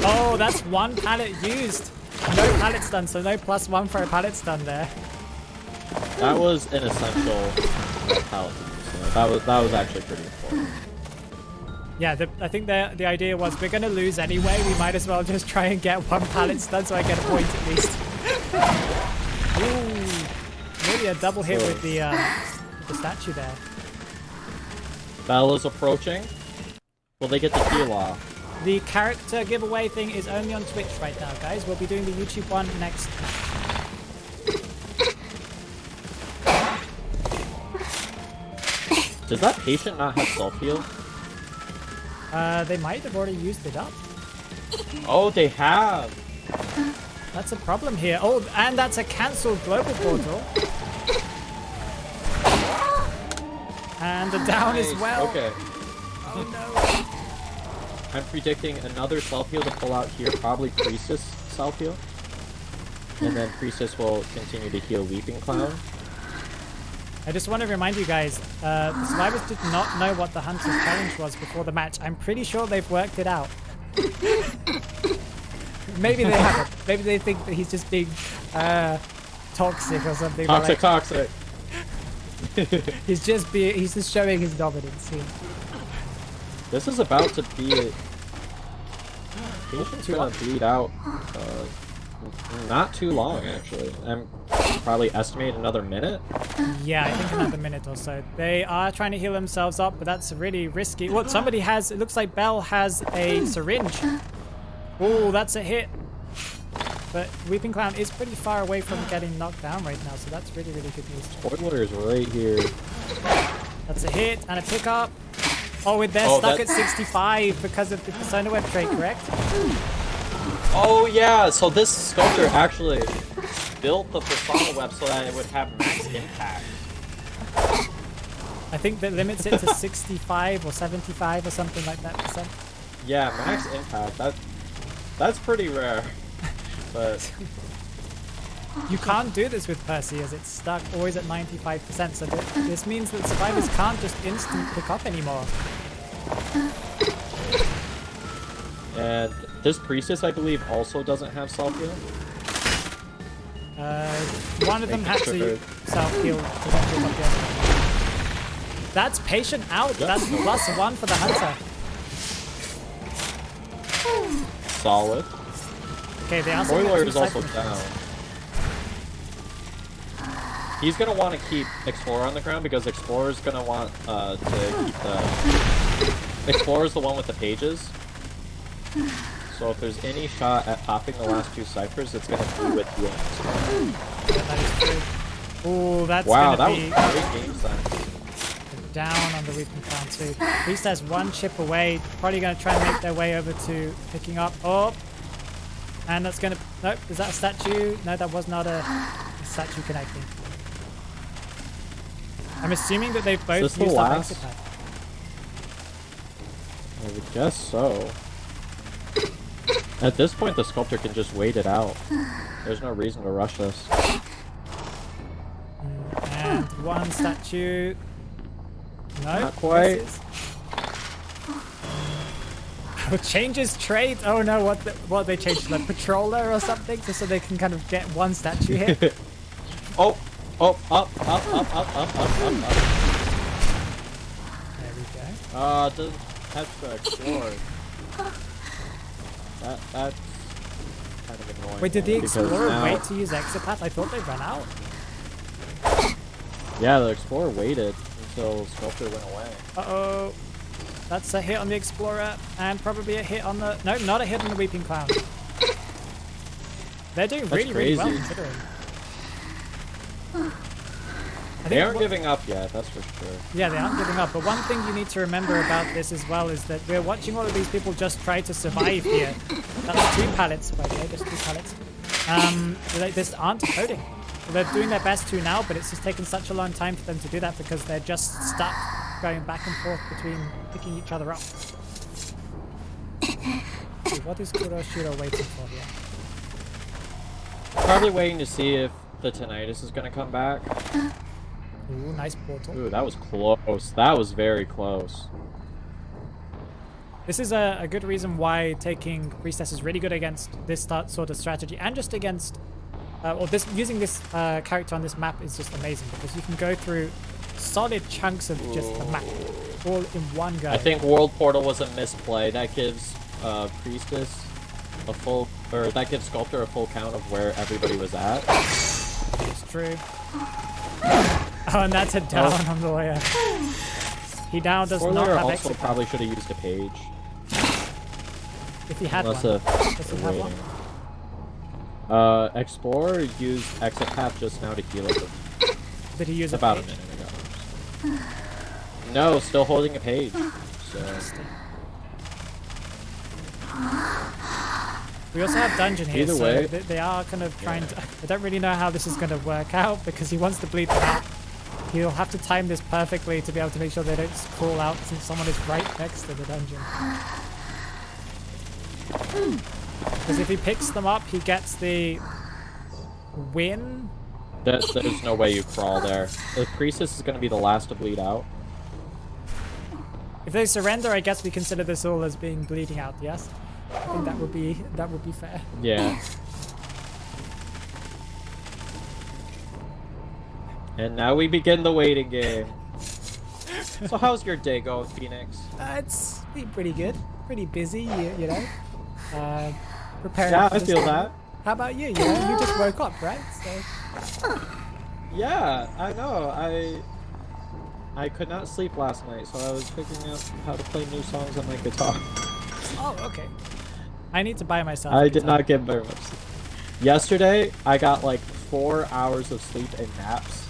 Oh, that's 1 pallet used. No pallet stun, so no +1 for a pallet stun there. That was an essential pallet. So that was actually pretty important. Yeah, I think the idea was we're going to lose anyway. We might as well just try and get 1 pallet stun so I get a point at least. Ooh, really a double hit with the statue there. Battle is approaching. Will they get the heal off? The character giveaway thing is only on Twitch right now, guys. We'll be doing the YouTube one next. Does that patient not have self-heal? They might have already used it up. Oh, they have. That's a problem here. Oh, and that's a cancelled global portal. And a down as well. Okay. Oh no. I'm predicting another self-heal to pull out here, probably Priestess self-heal. And then Priestess will continue to heal Weeping Clown. I just want to remind you guys, the survivors did not know what the Hunter's challenge was before the match. I'm pretty sure they've worked it out. Maybe they haven't. Maybe they think that he's just being toxic or something. Toxic. He's just showing his dominance here. This is about to be it. Patient's gonna bleed out. Not too long, actually. I'm probably estimate another minute. Yeah, I think another minute or so. They are trying to heal themselves up, but that's really risky. What somebody has, it looks like Belle has a syringe. Oh, that's a hit. But Weeping Clown is pretty far away from getting knocked down right now, so that's really, really good news. Spoiler is right here. That's a hit and a pickup. Oh, they're stuck at 65 because of the Persona Web trait, correct? Oh yeah, so this sculptor actually built the Persona Web so that it would have max impact. I think that limits it to 65 or 75 or something like that percent. Yeah, max impact. That's pretty rare. But you can't do this with Percy as it's stuck always at 95%, so this means that survivors can't just instant pick up anymore. And this Priestess, I believe, also doesn't have self-heal. One of them had to self-heal to then pick up the other one. That's Patient out. Yep. That's +1 for the Hunter. Solid. Okay, they also Spoiler is also down. He's gonna want to keep Explorer on the ground because Explorer's gonna want to keep the... Explorer's the one with the pages. So if there's any shot at popping the last two ciphers, it's gonna be with healing. Yeah, that is true. Ooh, that's wow, gonna be... be... Wow, that was great game sense. Down on the Weeping Clown too. At least there's one chip away. Probably gonna try and make their way over to picking up. Oh! And that's gonna... Nope, is that a statue? No, that was not a statue connecting. I'm assuming that they've both used up exit path. I would guess so. At this point, the sculptor can just wait it out. There's no reason to rush this. And one statue. No, not quite. Changes trait. Oh no, what they changed, like patroller or something, just so they can kind of get one statue hit. Oh, up. There we go. Doesn't touch the Explorer. That's kind of annoying. Wait, did the Explorer wait to use exit path? I thought they ran out. Yeah, the Explorer waited until Sculptor went away. Uh-oh. That's a hit on the Explorer, and probably a hit on the... No, not a hit on the Weeping Clown. They're doing really well, considering. They aren't giving up yet, that's for sure. Yeah, they aren't giving up. But one thing you need to remember about this as well is that we're watching all of these people just try to survive here. That's 2 pallets, by the way. There's 2 pallets. They just aren't coding. They're doing their best to now, but it's just taken such a long time for them to do that because they're just stuck going back and forth between picking each other up. So what is Kuroshiro waiting for here? Probably waiting to see if the tinnitus is going to come back. Ooh, nice portal. Ooh, that was close. That was very close. This is a good reason why taking Priestess is really good against this sort of strategy, and just against... using this character on this map is just amazing because you can go through solid chunks of just the map all in one go. I think World Portal was a misplay. That gives Priestess a full, or that gives Sculptor a full count of where everybody was at. It's true. Oh, and that's a down on the lawyer. He now does not have also exit probably should have used a page. If he had Unless one. Does he have one? Explorer used exit path just now to heal it. Did he use about a minute ago? No, still holding a page. So. We also have dungeon here, Either so way. they are kind of trying to... I don't really know how this is going to work out because he wants to bleed them out. He'll have to time this perfectly to be able to make sure they don't crawl out since someone is right next to the dungeon. Because if he picks them up, he gets the win. There's no way you crawl there. The priestess is going to be the last to bleed out. If they surrender, I guess we consider this all as being bleeding out, yes? I think that would be fair. Yeah. And now we begin the waiting game. So how's your day going, Phoenix? It's been pretty good. Pretty busy, you know. Preparing Yeah, for I this feel game. that. How about you? You know, you just woke up, right? So Yeah, I know. I could not sleep last night, so I was figuring out how to play new songs on my guitar. oh, okay. I need to buy myself. I a did guitar. not get very much sleep. Yesterday, I got like 4 hours of sleep and naps.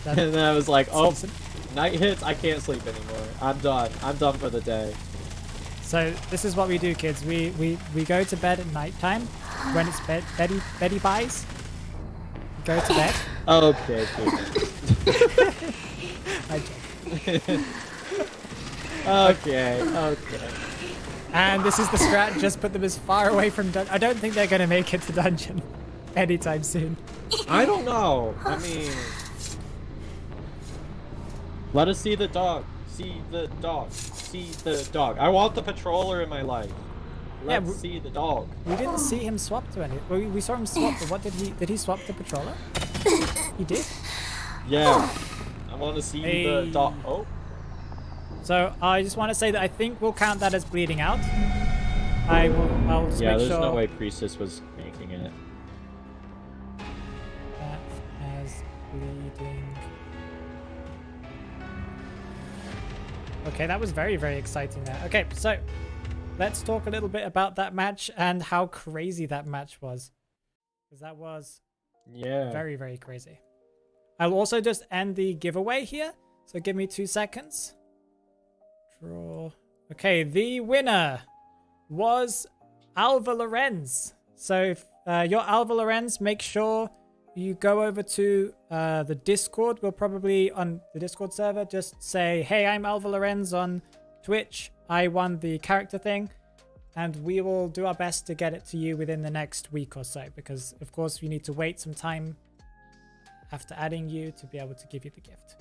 That- And then I was like, oh, Decent. night hits, I can't sleep anymore. I'm done. I'm done for the day. So this is what we do, kids. We go to bed at nighttime when it's Betty buys. Go to bed. Okay, I joke. okay, okay. And this is the strat. Just put them as far away from dungeon. I don't think they're going to make it to dungeon anytime soon. I don't know. I mean, let us see the dog. See the dog. See the dog. I want the patroller in my life. Yeah, Let's see the dog. We didn't see him swap to any. Well, we saw him swap, but what did he? Did he swap the patroller? He did. Yeah. I want to see the Hey. dog. Oh. So I just want to say that I think we'll count that as bleeding out. I'll just Yeah, make there's sure no way Priestess was making it. that as bleeding. Okay, that was very, very exciting there. Okay, so let's talk a little bit about that match and how crazy that match was. Because that was Yeah. very, very crazy. I'll also just end the giveaway here. So give me 2 seconds. Draw. Okay, the winner was Alva Lorenz. So if you're Alva Lorenz, make sure you go over to the Discord. We'll probably, on the Discord server, just say, hey, I'm Alva Lorenz on Twitch. I won the character thing. And we will do our best to get it to you within the next week or so. Because, of course, we need to wait some time after adding you to be able to give you the gift.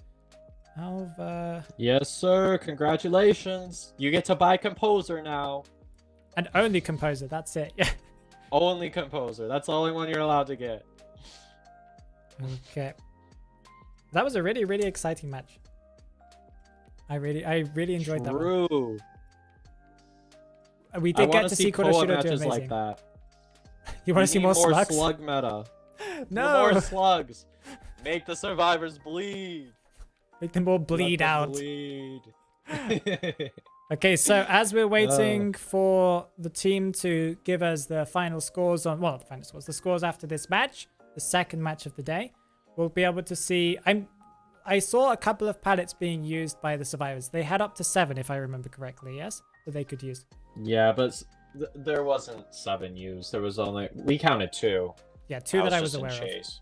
Alva. Yes, sir. Congratulations. You get to buy Composer now. And only Composer, that's it. Yeah. Only Composer. That's the only one you're allowed to get. Okay. That was a really, really exciting match. I really enjoyed that one. True. We I did get want to to see see Kuroshiro do matches amazing. like that. You want to see more slugs? slug meta. No. More slugs. Make the survivors bleed. Make them all bleed Let them out. Bleed. Okay, so as we're waiting for the team to give us the final scores on, well, the final scores, the scores after this match, the second match of the day, we'll be able to see. I saw a couple of pallets being used by the survivors. They had up to 7, if I remember correctly. Yes, that they could use. Yeah, but there wasn't 7 used. There was only, we counted 2. Yeah, 2 that I was just in aware of. chase.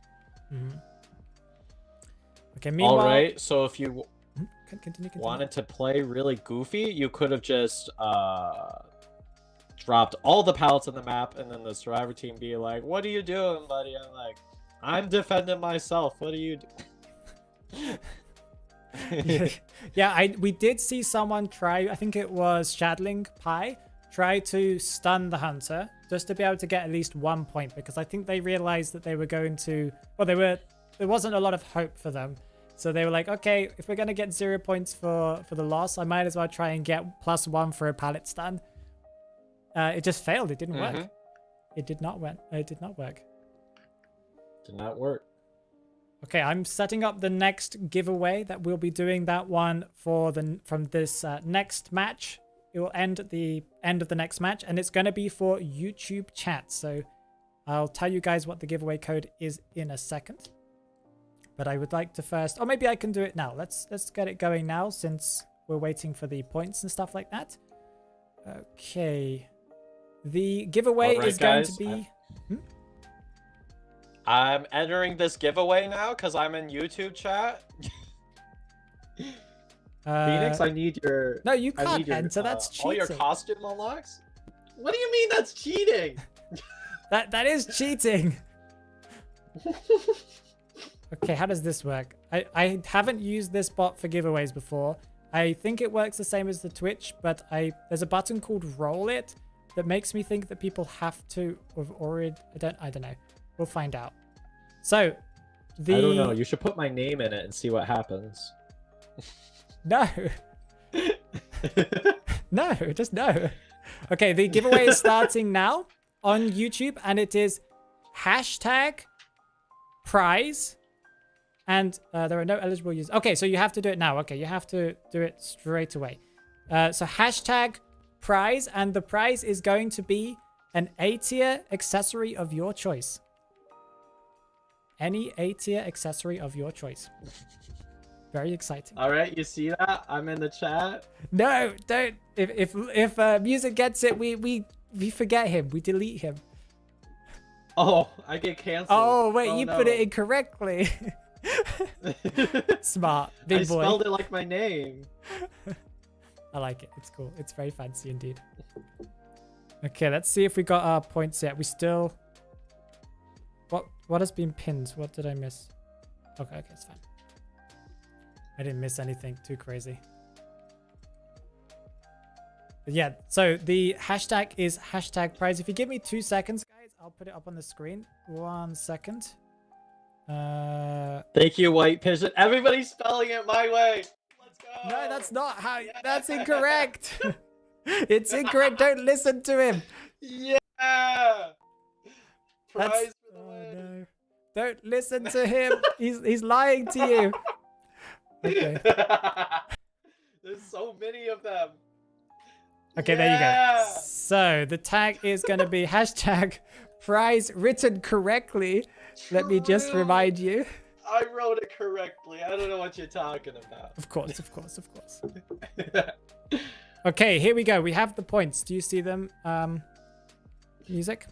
Okay, meanwhile. All right, so if you Continue. wanted to play really goofy, you could have just dropped all the pallets on the map, and then the survivor team be like, "What are you doing, buddy?" I'm like, "I'm defending myself. What are you doing?" Yeah, we did see someone try, I think it was Shadling Pie, try to stun the hunter just to be able to get at least 1 point, because I think they realized that they were going to, well, there wasn't a lot of hope for them. So they were like, okay, if we're going to get 0 points for the loss, I might as well try and get +1 for a pallet stun. It just failed. It didn't work. It did not work. It did not work. Did not work. Okay, I'm setting up the next giveaway that we'll be doing that one from this next match. It will end at the end of the next match, and it's going to be for YouTube chat. So I'll tell you guys what the giveaway code is in a second. But I would like to first, or maybe I can do it now. Let's get it going now since we're waiting for the points and stuff like that. Okay. The giveaway Alright, is going to guys, be... I'm entering this giveaway now because I'm in YouTube chat. Phoenix, I need your. No, you I can't need your, enter. That's cheating. All your costume unlocks? What do you mean that's cheating? That is cheating. Okay, how does this work? I haven't used this bot for giveaways before. I think it works the same as the Twitch, but there's a button called Roll It that makes me think that people have to have already... I don't know. We'll find out. So, I don't know. You should put my name in it and see what happens. No. No, just no. Okay, the giveaway is starting now on YouTube, and it is #prize. And there are no eligible users. Okay, so you have to do it now. Okay, you have to do it straight away. So #prize, and the prize is going to be an A-tier accessory of your choice. Any A-tier accessory of your choice. Very exciting. All right, you see that? I'm in the chat. No, don't. If music gets it, we forget him. We delete him. Oh, I get canceled. Oh wait, you no. put it incorrectly. Smart, big I boy. spelled it like my name. I like it. It's cool. It's very fancy indeed. Okay, let's see if we got our points yet. We still... What has been pinned? What did I miss? Okay, it's fine. I didn't miss anything too crazy. But yeah, so the hashtag is #prize. If you give me 2 seconds, guys, I'll put it up on the screen. 1 second. Thank you, White Pigeon. Everybody's spelling it my way. Let's go. No, that's not how... That's incorrect. It's incorrect. Don't listen to him. Yeah. Prize That's... for the Oh, win. no. Don't listen to him. He's lying to you. Okay. There's so many of them. Okay, there you go. So the tag is going to be #prize written correctly. Let me just True. remind you. I wrote it correctly. I don't know what you're talking about. Of course. Okay, here we go. We have the points. Do you see them? Music?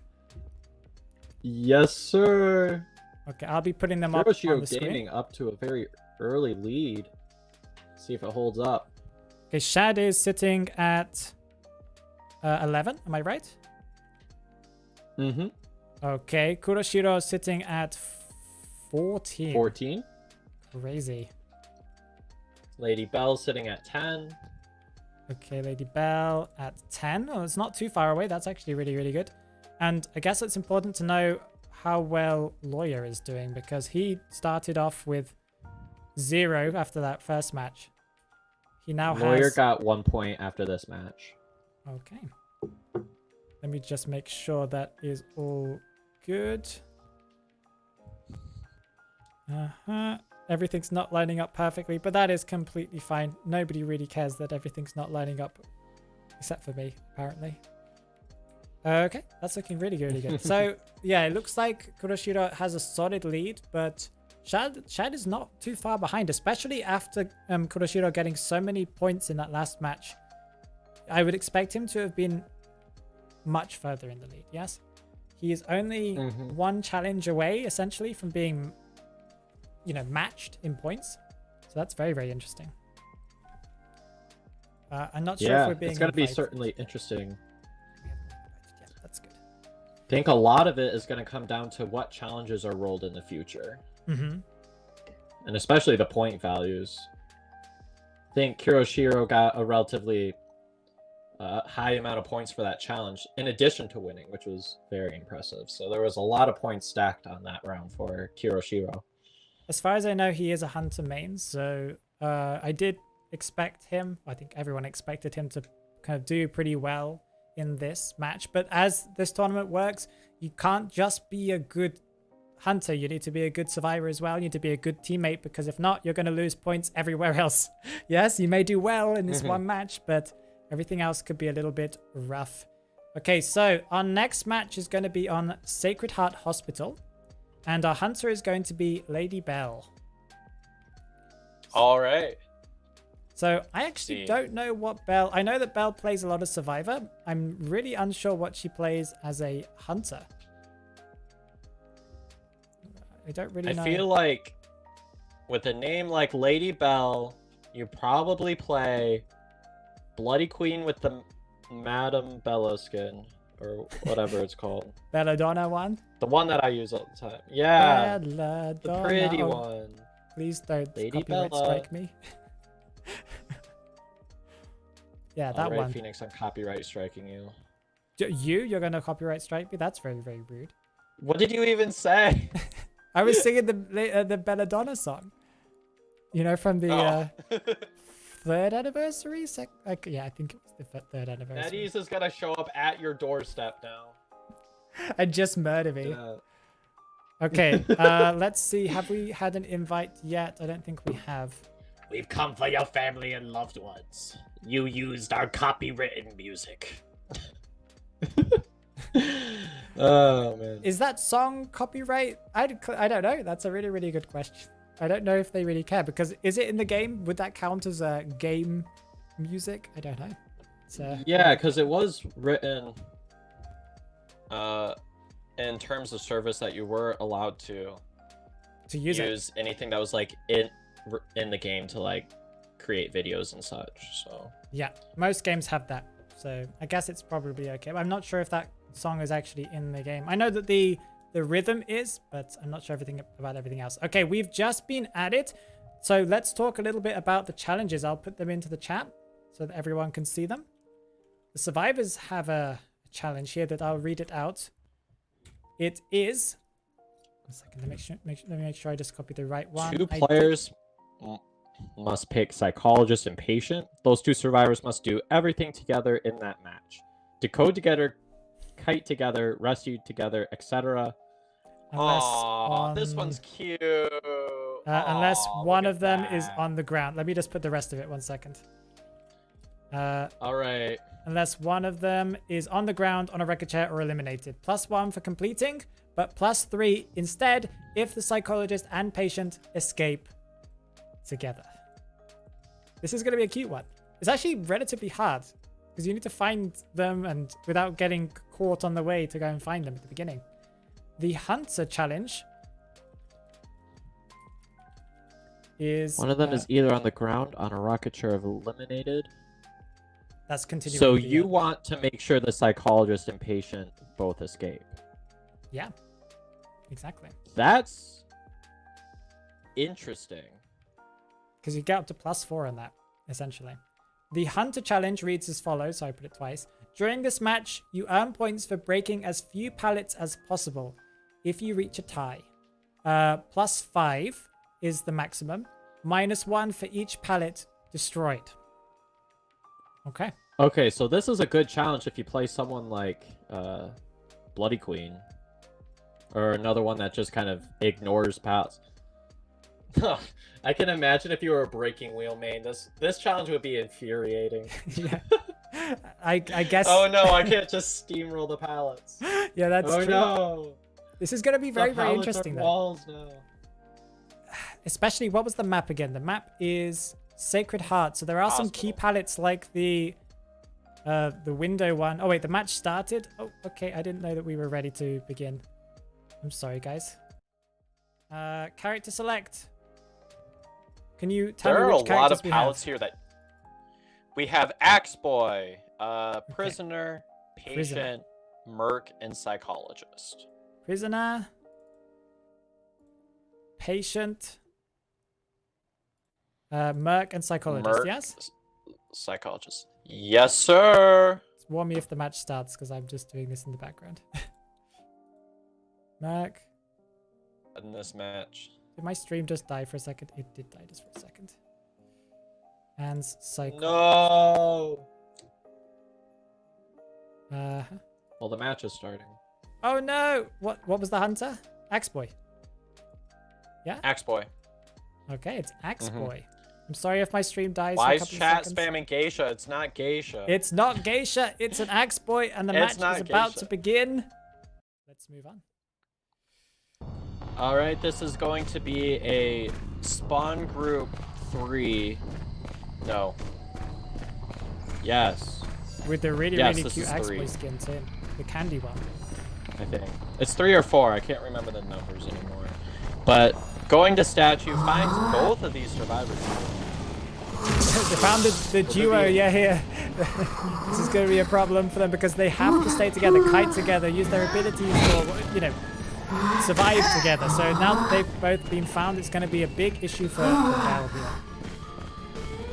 Yes, sir. Okay, I'll be putting them up on Hiroshio the screen. Gaming up to a very early lead. See if it holds up. Okay, Shad is sitting at 11. Am I right? Mm-hmm. Okay, Kuroshiro is sitting at 14. 14. Crazy. Lady Bell sitting at 10. Okay, Lady Bell at 10. Oh, it's not too far away. That's actually really, really good. And I guess it's important to know how well Lawyer is doing, because he started off with 0 after that first match. He now Lawyer has... got 1 point after this match. Okay. Let me just make sure that is all good. Everything's not lining up perfectly, but that is completely fine. Nobody really cares that everything's not lining up, except for me, apparently. Okay, that's looking really, really good. So, yeah, it looks like Kuroshiro has a solid lead, but Shad is not too far behind, especially after Kuroshiro getting so many points in that last match. I would expect him to have been much further in the lead, yes? He is only one challenge away, essentially, from being, matched in points. So that's very, very interesting. I'm not sure if we're being it's going to be invited. certainly interesting. Yeah, that's good. I think a lot of it is going to come down to what challenges are rolled in the future. Mm-hmm. And especially the point values. I think Kuroshiro got a relatively high amount of points for that challenge, in addition to winning, which was very impressive. So there was a lot of points stacked on that round for Kuroshiro. As far as I know, he is a hunter main, so I did expect him, I think everyone expected him to kind of do pretty well in this match. But as this tournament works, you can't just be a good hunter. You need to be a good survivor as well. You need to be a good teammate, because if not, you're going to lose points everywhere else. Yes, you may do well in this one match, but everything else could be a little bit rough. Okay, so our next match is going to be on Sacred Heart Hospital, and our hunter is going to be Lady Bell. All right. So I actually don't know what Belle... I know that Belle plays a lot of Survivor. I'm really unsure what she plays as a Hunter. I don't really know. I feel like with a name like Lady Belle, you probably play Bloody Queen with the Madame Bella skin, or whatever it's called. Belladonna one? The one that I use all the time. Yeah, Belladonna. the pretty one. Please don't Lady copyright Bella. strike me. Yeah, that one. Phoenix, I'm copyright striking you. You're going to copyright strike me? That's very, very rude. What did you even say? I was singing the Belladonna song. You know, from the third anniversary? Yeah, I think it was the third anniversary. Eddie's is gonna show up at your doorstep now. And just murder me. Yeah. Okay, let's see. Have we had an invite yet? I don't think we have. We've come for your family and loved ones. You used our copywritten music. Oh, man. Is that song copyright? I don't know. That's a really, really good question. I don't know if they really care, because is it in the game? Would that count as a game music? I don't know. So Yeah, because it was written in terms of service that you were allowed to use anything that was like in the game to like create videos and such. So yeah, most games have that. So I guess it's probably okay. I'm not sure if that song is actually in the game. I know that the rhythm is, but I'm not sure about everything else. Okay, we've just been added. So let's talk a little bit about the challenges. I'll put them into the chat so that everyone can see them. The survivors have a challenge here that I'll read it out. It is... One second, let me make sure I just copy the right one. 2 players must pick psychologist and patient. Those 2 survivors must do everything together in that match. Decode together, kite together, rescue together, etc. This one's cute. Unless one of them is on the ground. Let me just put the rest of it. 1 second. All right. Unless one of them is on the ground, on a record chair, or eliminated. +1 for completing, but +3 instead if the psychologist and patient escape together. This is going to be a cute one. It's actually relatively hard because you need to find them and without getting caught on the way to go and find them at the beginning. The Hunter challenge is... One of them is either on the ground, on a rocket chair, of eliminated. That's continuing. So you want to make sure the psychologist and patient both escape. Yeah, exactly. That's interesting. Because you get up to +4 on that, essentially. The Hunter challenge reads as follows, so I put it twice. During this match, you earn points for breaking as few pallets as possible if you reach a tie. +5 is the maximum. -1 for each pallet destroyed. Okay. Okay, so this is a good challenge if you play someone like Bloody Queen. Or another one that just kind of ignores pallets. I can imagine if you were a breaking wheel main, this challenge would be infuriating. Yeah. I guess... Oh no, I can't just steamroll the pallets. Yeah, that's true. No. This is going to be very, very interesting, though. Walls now. Especially, what was the map again? The map is Sacred Heart. So there are some key pallets like the window one. Oh wait, the match started. Oh, okay. I didn't know that we were ready to begin. I'm sorry, guys. Character select. Can you tell me which characters we have? There are a lot of pallets here that we have: Axe Boy, Prisoner, Patient, Merc, and Psychologist. Prisoner, Patient, Merc, and Psychologist. Merc, yes. Psychologist. Yes, sir. Warn me if the match starts, because I'm just doing this in the background. Merc. In this match. Did my stream just die for a second? It did die just for a second. And Psycho. No. Well, the match is starting. Oh no! What was the Hunter? Axe Boy. Yeah? Axe Boy. Okay, it's Axe Boy. I'm sorry if my stream dies. Why for a is couple chat of seconds. spamming Geisha? It's not Geisha. It's not Geisha. It's an Axe Boy, and the match is about to begin. Let's move on. All right, this is going to be a spawn group 3 No. Yes. With the really, Yes, really this cute is Axeboy 3. skin too. The candy one. I think. It's 3 or 4. I can't remember the numbers anymore. But going to statue finds both of these survivors. They found the duo, yeah, here. This is going to be a problem for them because they have to stay together, kite together, use their abilities for, you know, survive together. So now that they've both been found, it's going to be a big issue for Belle here.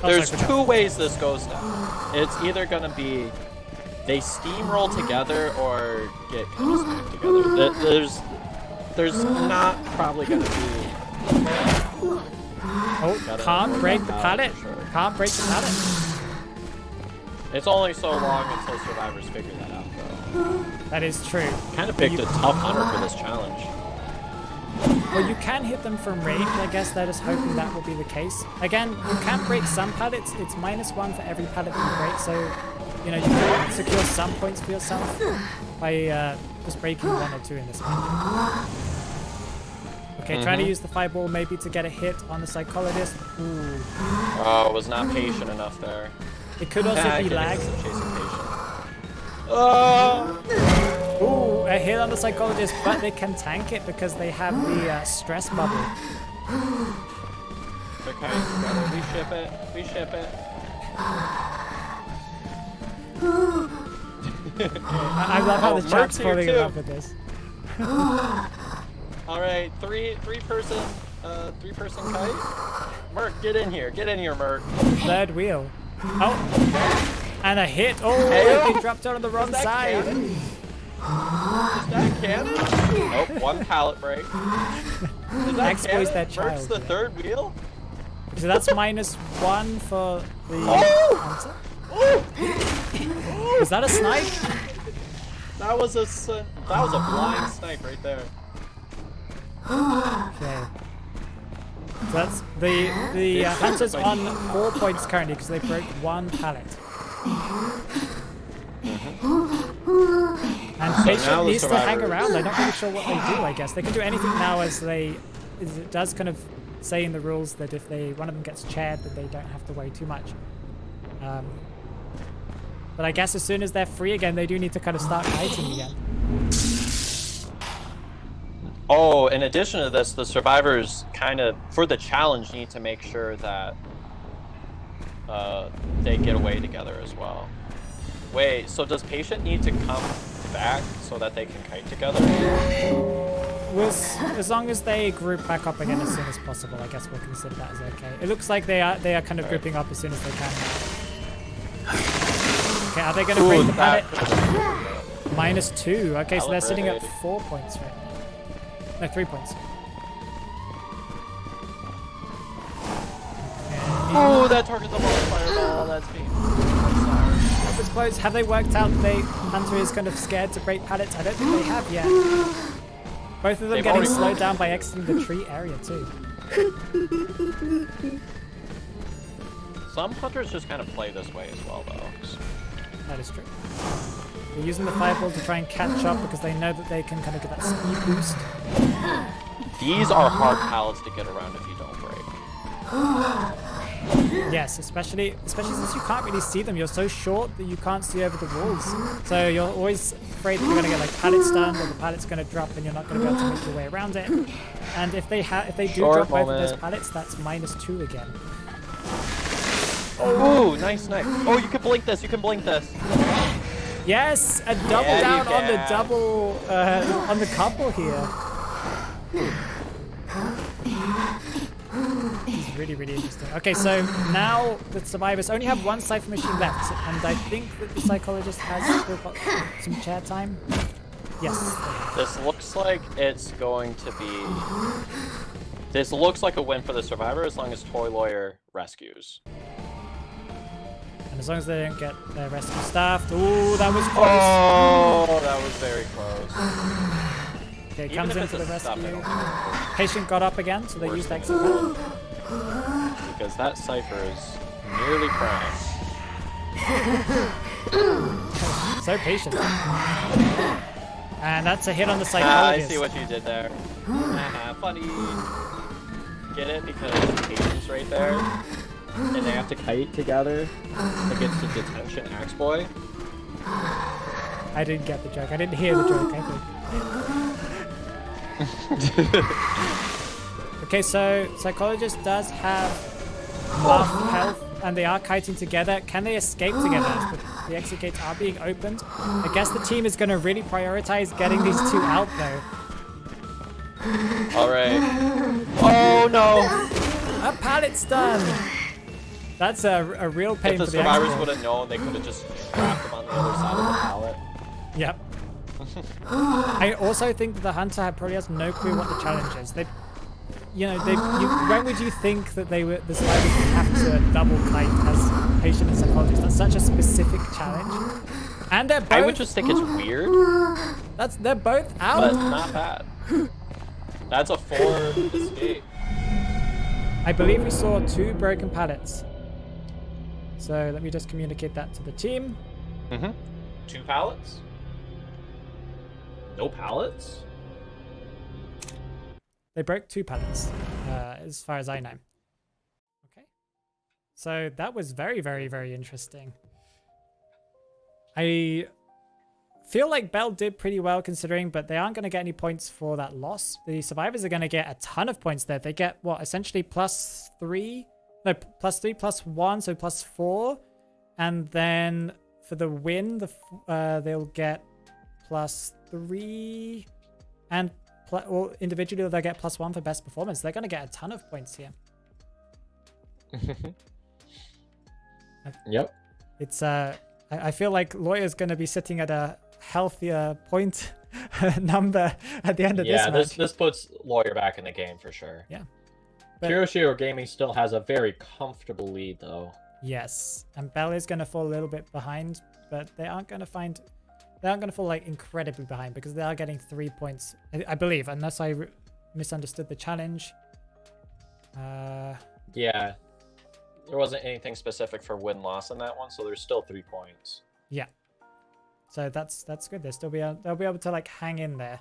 There's 2 ways this goes down. It's either going to be they steamroll together or get kind of smacked together. There's not probably going to be... Oh, can't break the pallet. Sure. Can't break the pallet. It's only so long until survivors figure that out, though. That is true. Kind of picked a tough hunter for this challenge. Well, you can hit them from range. I guess they're just hoping that will be the case. Again, you can break some pallets. It's -1 for every pallet that you break. So, you know, you can secure some points for yourself by just breaking 1 or 2 in this match. Okay, trying to use the fireball maybe to get a hit on the psychologist. Ooh. Oh, was not patient enough there. It could also be lag. Chasing patient. Oh! Ooh, a hit on the psychologist, but they can tank it because they have the stress bubble. Okay, together. We ship it. We ship it. I love how the chat's Mert's here falling in too. love with this. All right, three person kite. Merc, get in here, Merc. Third wheel. Oh, and a hit. Oh, they dropped it on the wrong side. Cannon? Is that cannon? Nope, 1 pallet break. Is that Axeboy's cannon? their child. Merc's the 3rd wheel. So that's -1 for the answer. Oh! Is that a snipe? That was a blind snipe right there. Okay. So that's the hunters on 4 points currently because they broke 1 pallet. And Patient needs to hang around. I'm not really sure what they do. I guess they can do anything now as it does kind of say in the rules that if one of them gets chaired, that they don't have to worry too much. But I guess as soon as they're free again, they do need to kind of start fighting again. Oh, in addition to this, the survivors kind of, for the challenge, need to make sure that they get away together as well. Wait, so does Patient need to come back so that they can kite together? Well, as long as they group back up again as soon as possible, I guess we'll consider that as okay. It looks like they are kind of grouping up as soon as they can now. Okay, are they going to break the pallet? -2. Okay, so they're sitting at 4 points right now. No, 3 points. Oh, that targets the fireball. That's me. That was close. Have they worked out that Hunter is kind of scared to break pallets? I don't think they have yet. Both of them getting slowed down by exiting the tree area too. Some hunters just kind of play this way as well, though. That is true. They're using the fireball to try and catch up because they know that they can kind of get that speed boost. These are hard pallets to get around if you don't break. Yes, especially since you can't really see them. You're so short that you can't see over the walls. So you're always afraid that you're going to get like pallet stunned or the pallet's going to drop and you're not going to be able to make your way around it. And if they do drop both of those pallets, that's -2 again. Oh, nice knife. Oh, you can blink this. You can blink this. Yes, a double down on the double on the couple here. This is really, really interesting. Okay, so now the survivors only have 1 cipher machine left, and I think that the psychologist has still got some chair time. Yes. This looks like it's going to be. This looks like a win for the survivor as long as Toy Lawyer rescues. And as long as they don't get their rescue staffed. Ooh, that was close. Oh, that was very close. Okay, comes in for the rescue. Patient got up again, so they used exit pallet. Because that cipher is nearly crying. So patient. And that's a hit on the I psychologist. see what you did there. Funny. Get it? Because Patient's right there. and they have to kite together against the detention axe boy. I didn't get the joke. I didn't hear the joke, I think. Okay, so Psychologist does have half health, and they are kiting together. Can they escape together? The exit gates are being opened. I guess the team is going to really prioritize getting these two out, though. All right. Oh no! A pallet stun! That's a real pain If the for the survivors expert. would have known, they could have just trapped them on the other side of the pallet. Yep. I also think that the hunter probably has no clue what the challenge is. When would you think that the survivors would have to double kite as patient and psychologist? That's such a specific challenge. And they're both. I would just think it's weird, They're both out. but not bad. That's a 4 escape. I believe we saw 2 broken pallets. So let me just communicate that to the team. 2 pallets? No pallets? They broke 2 pallets, as far as I know. Okay. So that was very, very, very interesting. I feel like Bell did pretty well considering, but they aren't going to get any points for that loss. The survivors are going to get a ton of points there. They get, what, essentially +3? No, +3, +1, so +4. And then for the win, they'll get +3. And well, individually, they'll get +1 for best performance. They're going to get a ton of points here. Yep. It's I feel like Lawyer's going to be sitting at a healthier point number at the end of this match. Yeah, this puts Lawyer back in the game for sure. Yeah. But, Hiroshiro Gaming still has a very comfortable lead, though. yes, and Bell is going to fall a little bit behind, but they aren't going to fall like incredibly behind because they are getting 3 points, I believe, unless I misunderstood the challenge. Yeah. There wasn't anything specific for win-loss in that one, so there's still 3 points. Yeah. So that's good. They'll be able to like hang in there,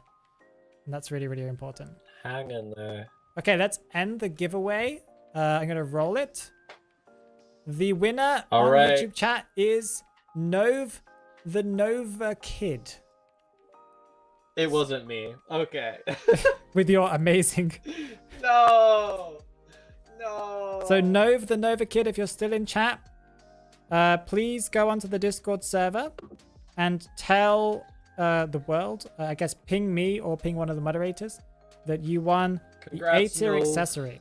and that's really, really important. Hang in there. Okay, let's end the giveaway. I'm gonna roll it. The winner on YouTube chat is Nove, the Nova Kid. It wasn't me. Okay. With your amazing. No. So Nove, the Nova Kid, if you're still in chat, please go onto the Discord server and tell the world, I guess ping me or ping one of the moderators, that you won the A-tier accessory.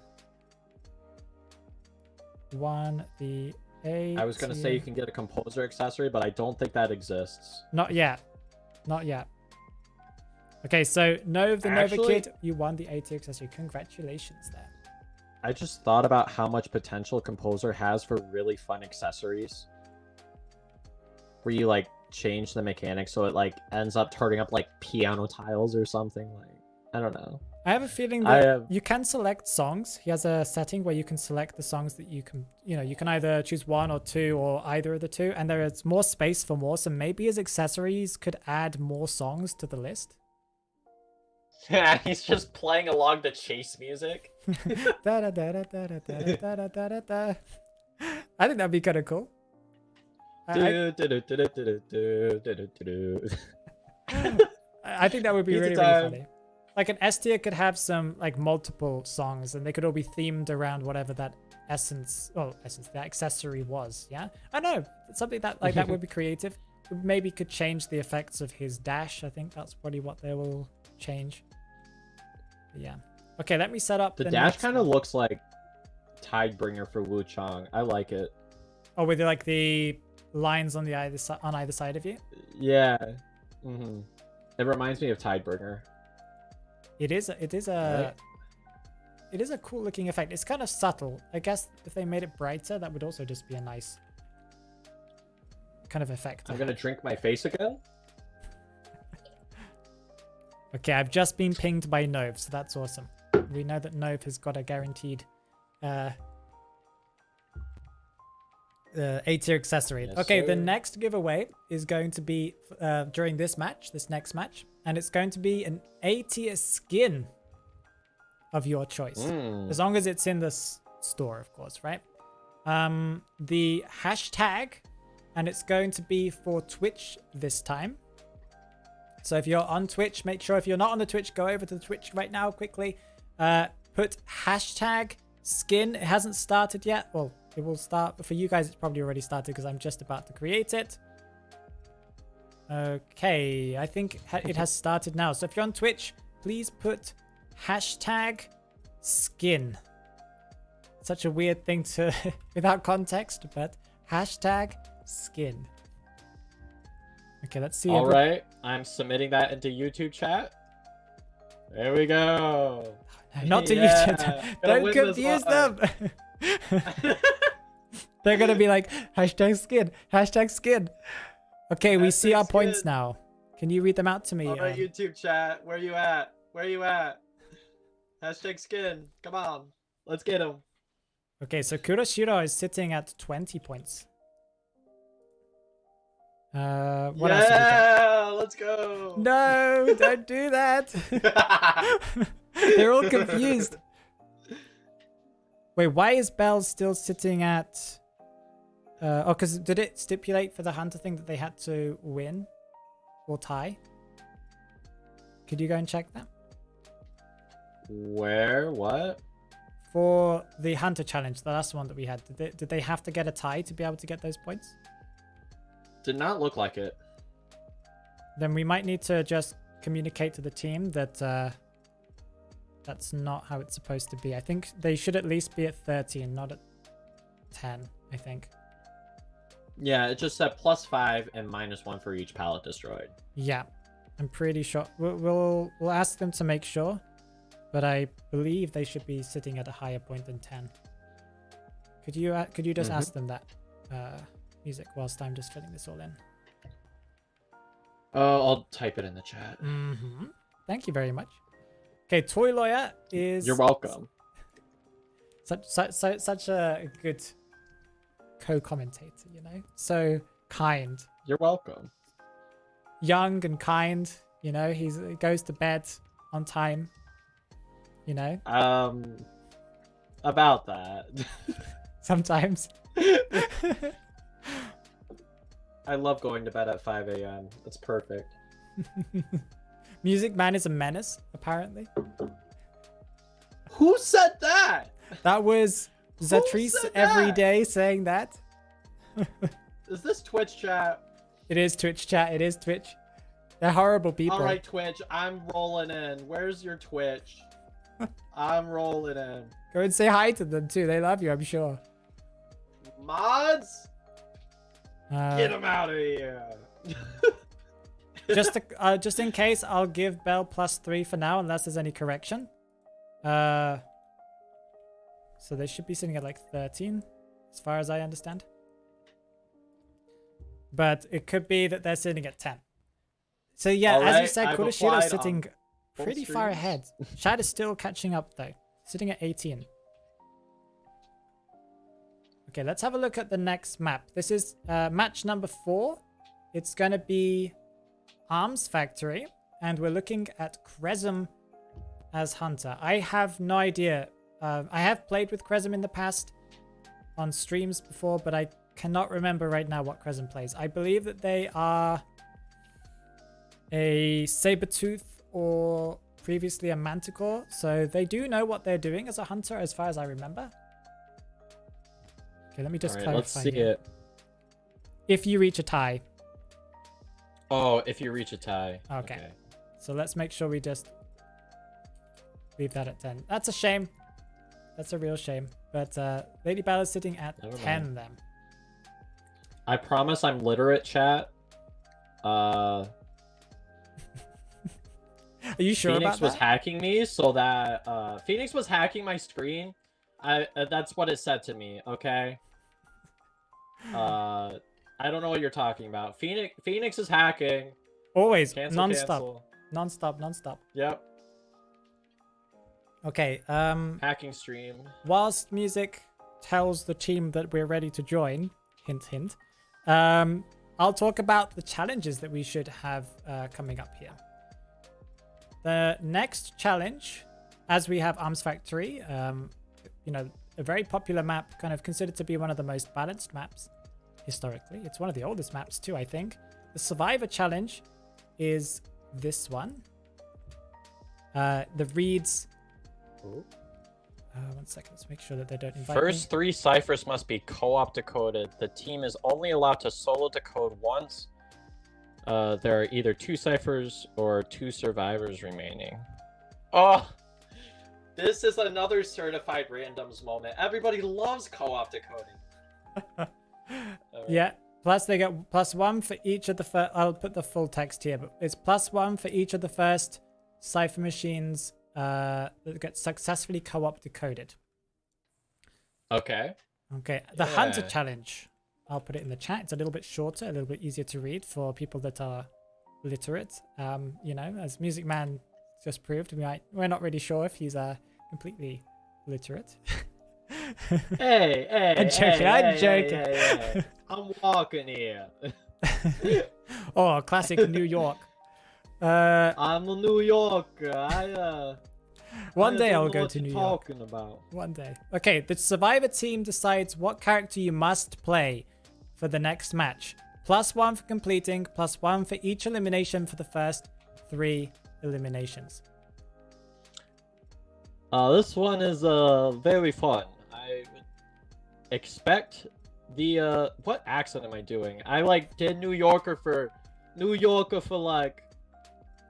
Won the A-tier. I was going to say you can get a composer accessory, but I don't think that exists. Not yet. Not yet. Okay, so Nove, the Nova Kid, you won the A-tier accessory. Congratulations there. I just thought about how much potential composer has for really fun accessories. Where you like change the mechanics so it like ends up turning up like piano tiles or something. Like, I don't know. I have a feeling that you can select songs. He has a setting where you can select the songs that you can, you can either choose 1 or 2 or either of the 2, and there is more space for more. So maybe his accessories could add more songs to the list. Yeah, he's just playing along the chase music. I think that'd be kind of cool. I think that would be really, really funny. Like an S tier could have some like multiple songs, and they could all be themed around whatever that that accessory was. Yeah, I know something that like that would be creative. Maybe could change the effects of his dash. I think that's probably what they will change. But yeah. Okay, let me set up the dash. Kind of looks like Tidebringer for Wu Chang. I like it. Oh, with like the lines on either side of you. Yeah. It reminds me of Tidebringer. It is a cool looking effect. It's kind of subtle. I guess if they made it brighter, that would also just be a nice kind of effect. I'm gonna drink my face again. Okay, I've just been pinged by Nove, so that's awesome. We know that Nove has got a guaranteed A-tier accessory. Yes, okay, sir. the next giveaway is going to be during this next match, and it's going to be an A-tier skin of your choice. As long as it's in the store, of course, right? the hashtag, and it's going to be for Twitch this time. So if you're on Twitch, make sure if you're not on the Twitch, go over to the Twitch right now quickly. Put hashtag skin. It hasn't started yet. Well, it will start, but for you guys, it's probably already started because I'm just about to create it. Okay, I think it has started now. So if you're on Twitch, please put hashtag skin. Such a weird thing to without context, but hashtag skin. Okay, let's see. All right, I'm submitting that into YouTube chat. There we go. Not to YouTube. Don't confuse them. They're gonna be like hashtag skin, hashtag skin. Okay, we see our points now. Can you read them out to me? All right, YouTube chat. Where you at? Where you at? Hashtag skin. Come on, let's get him. Okay, so Kuroshiro is sitting at 20 points. What else have we got? Yeah, let's go. No, don't do that. They're all confused. Wait, why is Belle still sitting at... oh, because did it stipulate for the hunter thing that they had to win or tie? Could you go and check that? Where? What? For the hunter challenge, the last one that we had, did they have to get a tie to be able to get those points? Did not look like it. Then we might need to just communicate to the team that that's not how it's supposed to be. I think they should at least be at 13, not at 10, I think. Yeah, it just said +5 and -1 for each pallet destroyed. Yeah, I'm pretty sure. We'll ask them to make sure, but I believe they should be sitting at a higher point than 10. Could you just ask them that, music, whilst I'm just filling this all in? Oh, I'll type it in the chat. Thank you very much. Okay, Toy Lawyer is... You're welcome. Such a good co-commentator, you know? So kind. You're welcome. Young and kind, you know? He goes to bed on time, you know? About that. Sometimes. I love going to bed at 5 a.m. It's perfect. Music Man is a menace, apparently. Who said that? That was Zatrice every day saying that. Is this Twitch chat? It is Twitch chat. It is Twitch. They're horrible people. All right, Twitch. I'm rolling in. Where's your Twitch? I'm rolling in. Go and say hi to them too. They love you, I'm sure. Mods? Get them out of here. Just in case, I'll give Belle +3 for now, unless there's any correction. So they should be sitting at like 13, as far as I understand. But it could be that they're sitting at 10. So yeah, as you said, Kuroshiro's sitting pretty far ahead. Shad is still catching up though, sitting at 18. Okay, let's have a look at the next map. This is match number 4. It's going to be Arms Factory, and we're looking at Cresm as Hunter. I have no idea. I have played with Cresm in the past on streams before, but I cannot remember right now what Cresm plays. I believe that they are a Sabertooth or previously a Manticore, so they do know what they're doing as a Hunter as far as I remember. Okay, let me just clarify. Let's see here. it. If you reach a tie. Oh, if you reach a tie. Okay. So let's make sure we just leave that at 10. That's a shame. That's a real shame. But Lady Belle is sitting at 10 then. I promise I'm literate, chat. Are you sure Phoenix about that? was hacking me so that Phoenix was hacking my screen. That's what it said to me, okay? I don't know what you're talking about. Phoenix is hacking. Always. Cancel, Non-stop. cancel. Non-stop, non-stop. Yep. Okay. Hacking stream. Whilst music tells the team that we're ready to join, hint, hint, I'll talk about the challenges that we should have coming up here. The next challenge, as we have Arms Factory, you know, a very popular map, kind of considered to be one of the most balanced maps historically. It's one of the oldest maps too, I think. The Survivor Challenge is this one. The reads... one second, let's make sure that they don't invite First me. 3 ciphers must be co-op decoded. The team is only allowed to solo decode once. There are either 2 ciphers or 2 survivors remaining. Oh, this is another certified randoms moment. Everybody loves co-op decoding. Yeah, plus they get +1 for each of the first... I'll put the full text here, but it's +1 for each of the first cipher machines that get successfully co-op decoded. Okay. Okay, the Hunter Challenge. I'll put it in the chat. It's a little bit shorter, a little bit easier to read for people that are literate. You know, as Music Man just proved, we're not really sure if he's completely literate. Hey, I'm joking. I'm joking. Hey. I'm walking here. Oh, classic New York. I'm a New Yorker. One I day don't I'll know go what to you're New York. talking about. One day. Okay, the Survivor team decides what character you must play for the next match. +1 for completing, +1 for each elimination for the first 3 eliminations. This one is very fun. I would expect the what accent am I doing? I like did New Yorker for like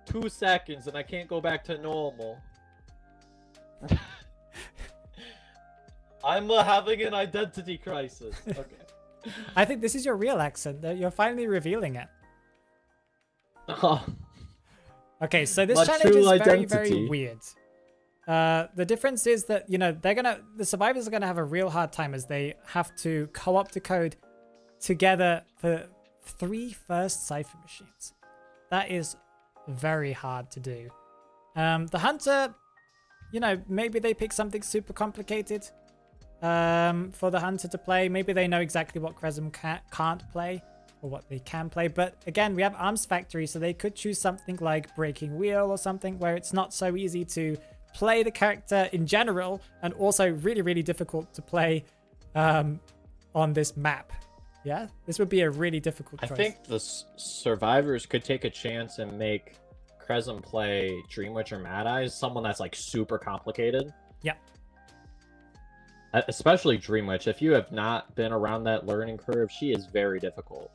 2 seconds and I can't go back to normal. I'm having an identity crisis. Okay. I think this is your real accent. You're finally revealing it. Oh, Okay, so this My challenge true is very, very identity. weird. The difference is that, you know, the survivors are gonna have a real hard time as they have to co-op decode together for 3 first cipher machines. That is very hard to do. The Hunter, you know, maybe they pick something super complicated for the Hunter to play. Maybe they know exactly what Cresm can't play or what they can play. But again, we have Arms Factory, so they could choose something like Breaking Wheel or something where it's not so easy to play the character in general and also really, really difficult to play on this map. Yeah, this would be a really difficult choice. I think the survivors could take a chance and make Cresm play Dream Witch or Mad Eyes, someone that's like super complicated. Yeah. Especially Dream Witch. If you have not been around that learning curve, she is very difficult.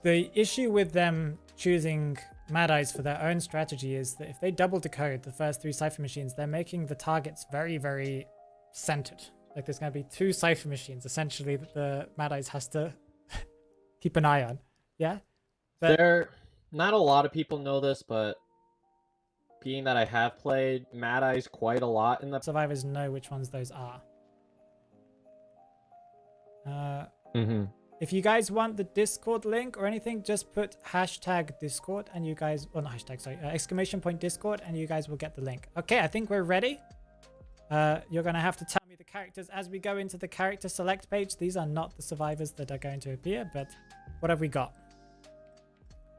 The issue with them choosing Mad Eyes for their own strategy is that if they double decode the first 3 cipher machines, they're making the targets very, very centered. Like there's going to be 2 cipher machines essentially that the Mad Eyes has to keep an eye on. Yeah. But Not a lot of people know this, but being that I have played Mad Eyes quite a lot in the survivors know which ones those are. If you guys want the Discord link or anything, just put #Discord and you guys, well not hashtag, sorry, !Discord and you guys will get the link. Okay, I think we're ready. You're going to have to tell me the characters as we go into the character select page. These are not the survivors that are going to appear, but what have we got?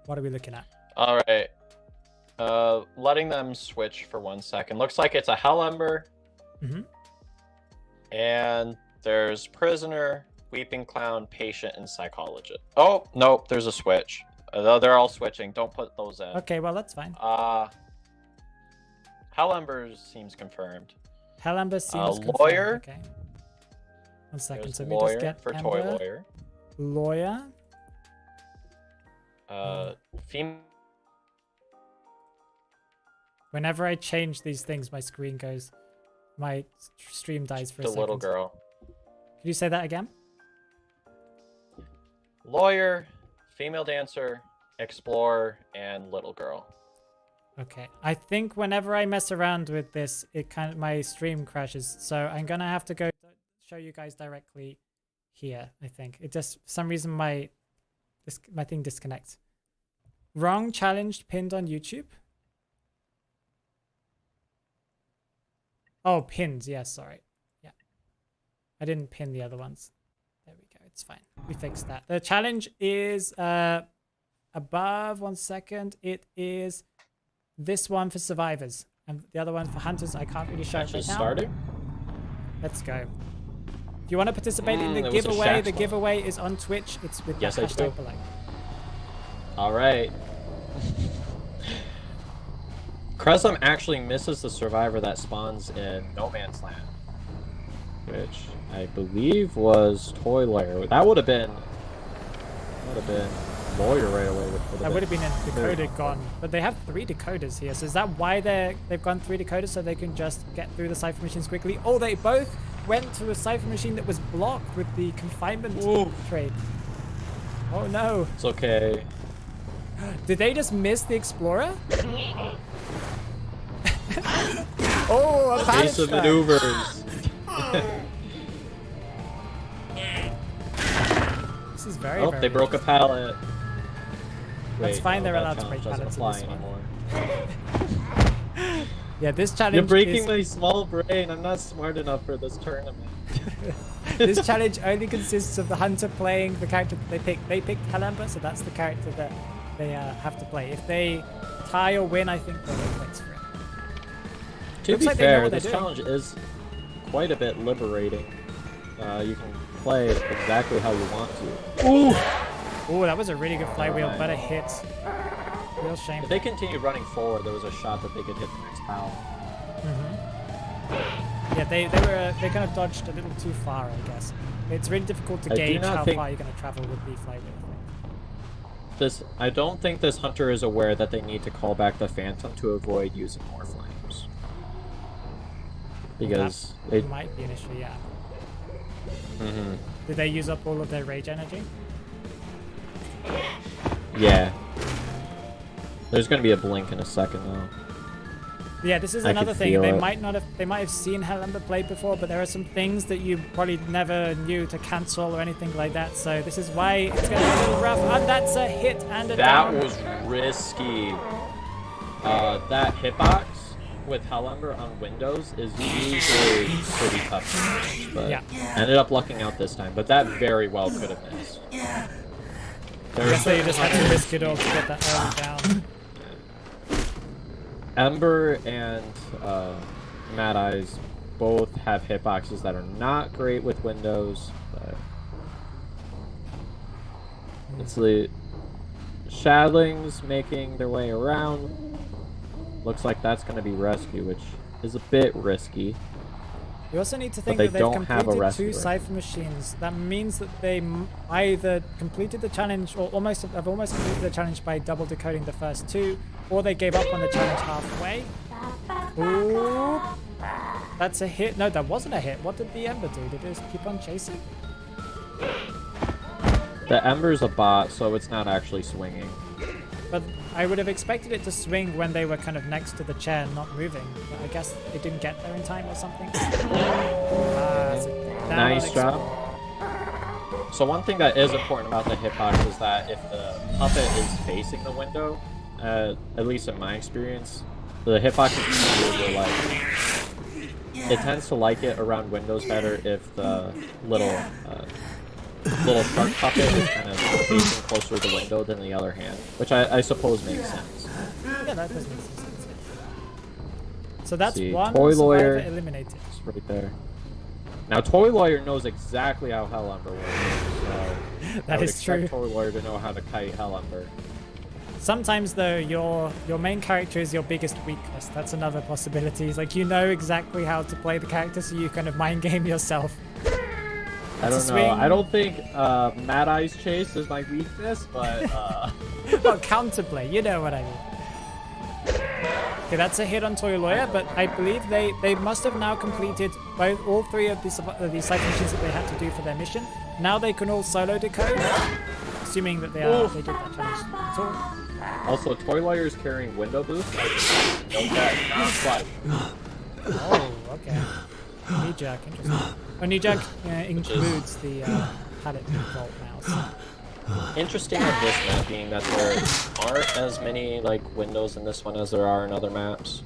What are we looking at? All right. Letting them switch for 1 second. Looks like it's a Hell Ember. And there's Prisoner, Weeping Clown, Patient, and Psychologist. Oh, nope, there's a switch. They're all switching. Don't put those in. Okay, well, that's fine. Hell Ember seems confirmed. Hell Ember seems confirmed. Lawyer. Okay. 1 second, There's so we just Lawyer get for Ember. Toy Lawyer. Lawyer. Female. Whenever I change these things, my screen goes, my stream dies for a The second. little girl. Could you say that again? Lawyer, female dancer, explorer, and little girl. Okay, I think whenever I mess around with this, my stream crashes. So I'm gonna have to go show you guys directly here. I think it just for some reason my thing disconnects. Wrong challenge pinned on YouTube. Oh, pinned. Yeah, sorry. Yeah, I didn't pin the other ones. There we go. It's fine. We fixed that. The challenge is above. 1 second. It is this one for survivors and the other one for hunters. I can't really show it right now. Starting? Let's go. If you want to participate in the there was a giveaway, Shaxx the one. giveaway is on Twitch. It's with Yes, the I do. hashtag below. All right. Kresum actually misses the survivor that spawns in No Man's Land, which I believe was Toy Lair. That would have been Lawyer right away. That would have been a decoder gone, but they have 3 decoders here. So is that why they've gone 3 decoders so they can just get through the cipher machines quickly? Oh, they both went to a cipher machine that was blocked with the confinement trade. Oh no! It's okay. Did they just miss the explorer? Oh, a panic Case of strike. maneuvers. This is very, Oh, very they broke a pallet. That's Wait, fine, no, they're that allowed to break challenge pallets doesn't in apply this one. anymore. Yeah, this challenge You're breaking is... my small brain. I'm not smart enough for this tournament. This challenge only consists of the hunter playing the character that they pick. They picked Halemba, so that's the character that they have to play. If they tie or win, I think they'll get points for it. To Looks be like they know fair, what they're this doing. challenge is quite a bit liberating. You can play it exactly how you want to. Ooh, that was a really good flywheel. Better hit. Real shame. If they continued running forward, there was a shot that they could hit the next pallet. Yeah, they kind of dodged a little too far, I guess. It's really difficult to I do gauge not how think- far you're going to travel with the flywheel. I don't think this hunter is aware that they need to call back the Phantom to avoid using more flames. Because That they... might be an issue, yeah. Did they use up all of their rage energy? Yeah. There's gonna be a blink in a second though. Yeah, this is I another could thing. feel They it. might have seen Halemba play before, but there are some things that you probably never knew to cancel or anything like that. So this is why it's going to be a little rough. And that's a hit and a That down. was risky. That hitbox with Hellember on Windows is usually pretty tough to manage, but Yeah. ended up lucking out this time. But that very well could have missed. I guess they just had to risk it all to get that early down. Ember and Mad Eyes both have hitboxes that are not great with Windows, but it's the Shadlings making their way around. Looks like that's going to be rescue, which is a bit risky. You also need to think they that they've don't have a completed 2 rescuer. cipher machines. That means that they either completed the challenge or have almost completed the challenge by double decoding the first 2, or they gave up on the challenge halfway. Ooh, that's a hit. No, that wasn't a hit. What did the Ember do? Did it just keep on chasing? The Ember's a bot, so it's not actually swinging. But I would have expected it to swing when they were kind of next to the chair, not moving. But I guess it didn't get there in time or something. Nice job. So one thing that is important about the hitbox is that if the puppet is facing the window, at least in my experience, the hitbox is really like it tends to like it around windows better if the little shark puppet is kind of facing closer to the window than the other hand, which I suppose makes sense. Yeah, that does make some sense. So that's See, one Toy survivor Lawyer. eliminated. It's right there. Now, Toy Lawyer knows exactly how Hellember works, so That I would is true. expect Toy Lawyer to know how to kite Hellember. Sometimes though, your main character is your biggest weakness. That's another possibility. It's like you know exactly how to play the character, so you kind of mind game yourself. I That's a don't know. swing. I don't think Mad Eyes Chase is my weakness, but Well, counterplay, you know what I mean. Okay, that's a hit on Toy Lawyer, but I believe they must have now completed all 3 of these cipher machines that they had to do for their mission. Now they can all solo decode, assuming that they did that challenge at all. also Toy Lawyer is carrying window boost. Note that, not quite. Oh, okay. Knee jerk, interesting. Oh, knee jerk includes the pallet vault now. So. Interesting with this map being that there aren't as many like windows in this one as there are in other maps.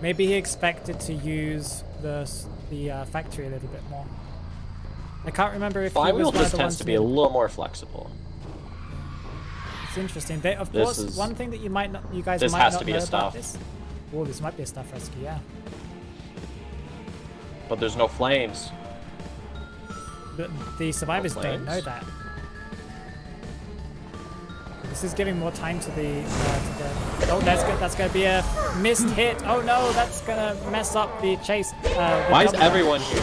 Maybe he expected to use the factory a little bit more. I can't remember if he was Flywheel one of just the tends ones to be a little more flexible. It's interesting. Of This course, is- one thing that you guys this might has not to be know a about stuff. this. Oh, this might be a stuff rescue, yeah. But there's no flames. But the survivors don't know that. This is giving more time to the. Oh, that's gonna be a missed hit. Oh no, that's gonna mess up the chase. Why is everyone here?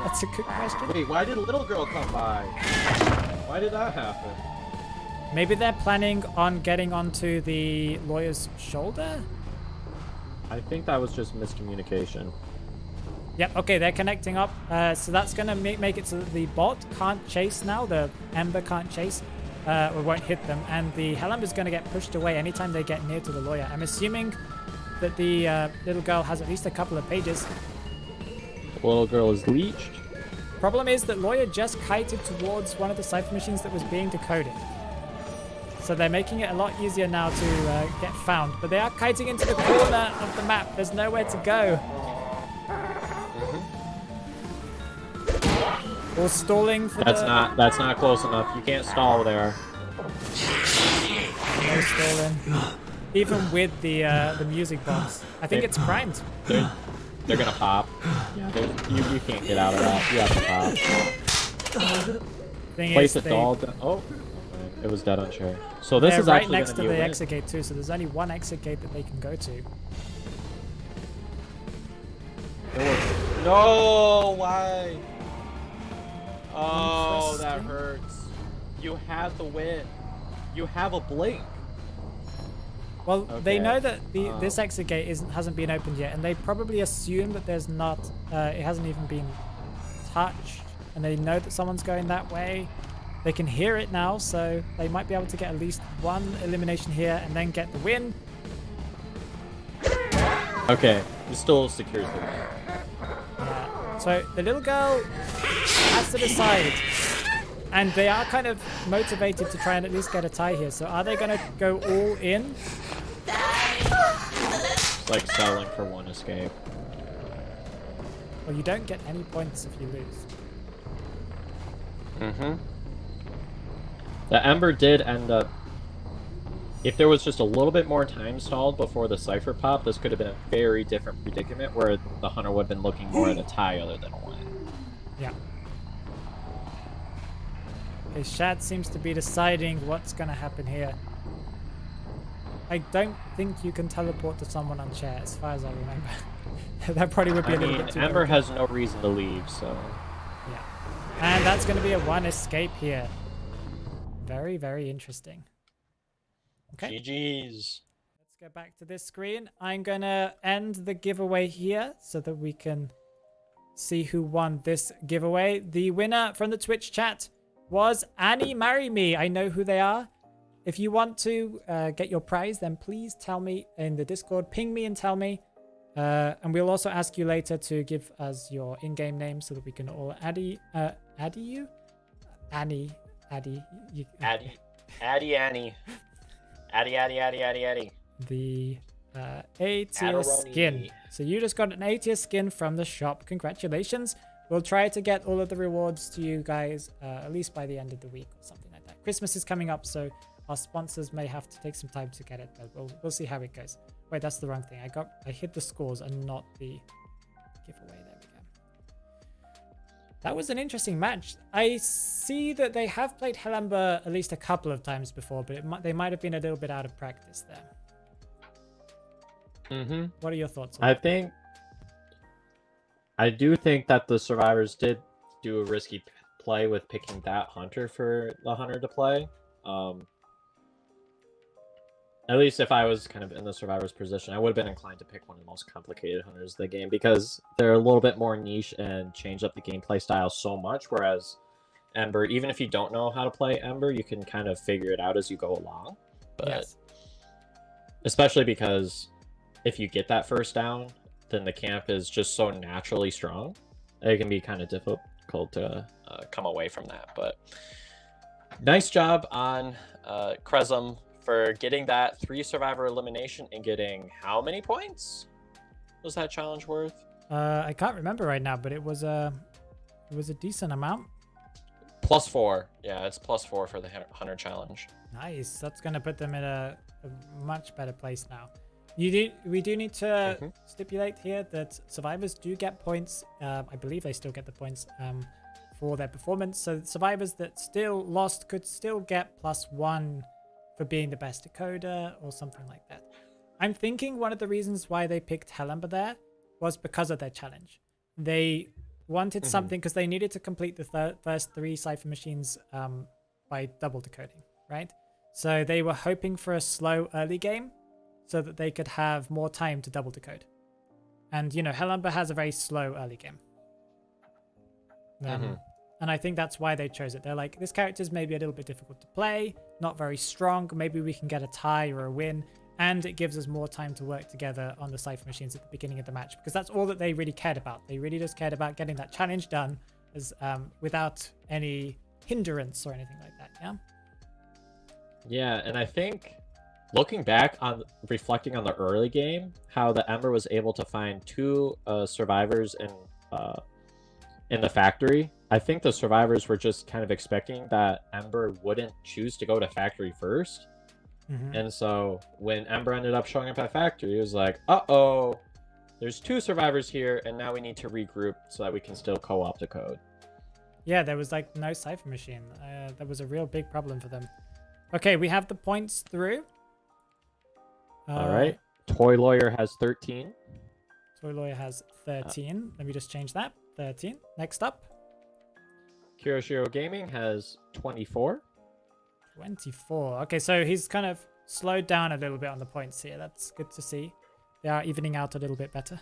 That's a good question. Wait, why did little girl come by? Why did that happen? Maybe they're planning on getting onto the lawyer's shoulder? I think that was just miscommunication. Yep, okay, they're connecting up. So that's going to make it so that the bot can't chase now. The Ember can't chase or won't hit them. And the Hell is going to get pushed away anytime they get near to the lawyer. I'm assuming that the little girl has at least a couple of pages. The little girl is leeched. Problem is that lawyer just kited towards one of the cipher machines that was being decoded. So they're making it a lot easier now to get found. But they are kiting into the corner of the map. There's nowhere to go. Or stalling for That's not close enough. You can't stall there. No stalling. Even with the music box. I think it's primed. They're gonna pop. Yeah, you can't get out of that. You have to pop. Place a doll. Oh, it was dead on cherry. So this they're is right actually next to gonna be the a win. exit gate too. So there's only one exit gate that they can go to. No, why? Oh, that hurts. You have the win. You have a blink. Well, they Okay. know that this exit gate hasn't been opened yet, and they probably assume that there's not. It hasn't even been touched, and they know that someone's going that way. They can hear it now, so they might be able to get at least one elimination here and then get the win. Okay, it still secures the win. Yeah. So the little girl has to decide, and they are kind of motivated to try and at least get a tie here. So are they going to go all in? It's like selling for one escape. Well, you don't get any points if you lose. Mm-hmm. The Ember did end up... If there was just a little bit more time stalled before the Cypher pop, this could have been a very different predicament where the Hunter would have been looking more at a tie other than a win. Yeah. Okay, Shad seems to be deciding what's going to happen here. I don't think you can teleport to someone on chair, as far as I remember. That probably would be a little bit too Ember broken. has no reason to leave, so... Yeah. And that's going to be a one escape here. Very, very interesting. Okay. GG's. Let's go back to this screen. I'm going to end the giveaway here so that we can see who won this giveaway. The winner from the Twitch chat was Annie Marry Me. I know who they are. If you want to get your prize, then please tell me in the Discord. Ping me and tell me. And we'll also ask you later to give us your in-game name so that we can all addy you? Annie. Addy. Addy Annie. Addy. The A-tier skin. So you just got an A-tier skin from the shop. Congratulations. We'll try to get all of the rewards to you guys at least by the end of the week or something like that. Christmas is coming up, so our sponsors may have to take some time to get it, but we'll see how it goes. Wait, that's the wrong thing. I hit the scores and not the giveaway. There we go. That was an interesting match. I see that they have played Hellember at least a couple of times before, but they might have been a little bit out of practice there. Mm-hmm. What are your thoughts on that? I do think that the survivors did do a risky play with picking that hunter for the hunter to play. At least if I was kind of in the survivor's position, I would have been inclined to pick one of the most complicated hunters of the game because they're a little bit more niche and change up the gameplay style so much, whereas Ember, even if you don't know how to play Ember, you can kind of figure it out as you go along. But Yes. especially because if you get that first down, then the camp is just so naturally strong. It can be kind of difficult to Come away from that, but nice job on Krezum for getting that 3 survivor elimination and getting how many points was that challenge worth? I can't remember right now, but it was a decent amount. +4. Yeah, it's +4 for the hunter challenge. Nice. That's gonna put them in a much better place now. We do need to stipulate here that survivors do get points. I believe they still get the points for their performance. So survivors that still lost could still get +1 for being the best decoder or something like that. I'm thinking one of the reasons why they picked Hellember there was because of their challenge. They wanted something because they needed to complete the first 3 cipher machines by double decoding, right? So they were hoping for a slow early game so that they could have more time to double decode. And, you know, Hellember has a very slow early game. And I think that's why they chose it. They're like, this character's maybe a little bit difficult to play, not very strong. Maybe we can get a tie or a win. And it gives us more time to work together on the cipher machines at the beginning of the match, because that's all that they really cared about. They really just cared about getting that challenge done as without any hindrance or anything like that. Yeah. Yeah, and I think looking back on reflecting on the early game, how the Ember was able to find 2 survivors in the factory. I think the survivors were just kind of expecting that Ember wouldn't choose to go to factory first. And so when Ember ended up showing up at factory, it was like, uh-oh, there's 2 survivors here, and now we need to regroup so that we can still co-op the code. Yeah, there was like no cipher machine. That was a real big problem for them. Okay, we have the points through. All right. Toy Lawyer has 13. Toy Lawyer has 13. Let me just change that. 13. Next up. Kiroshiro Gaming has 24. 24. Okay, so he's kind of slowed down a little bit on the points here. That's good to see. They are evening out a little bit better.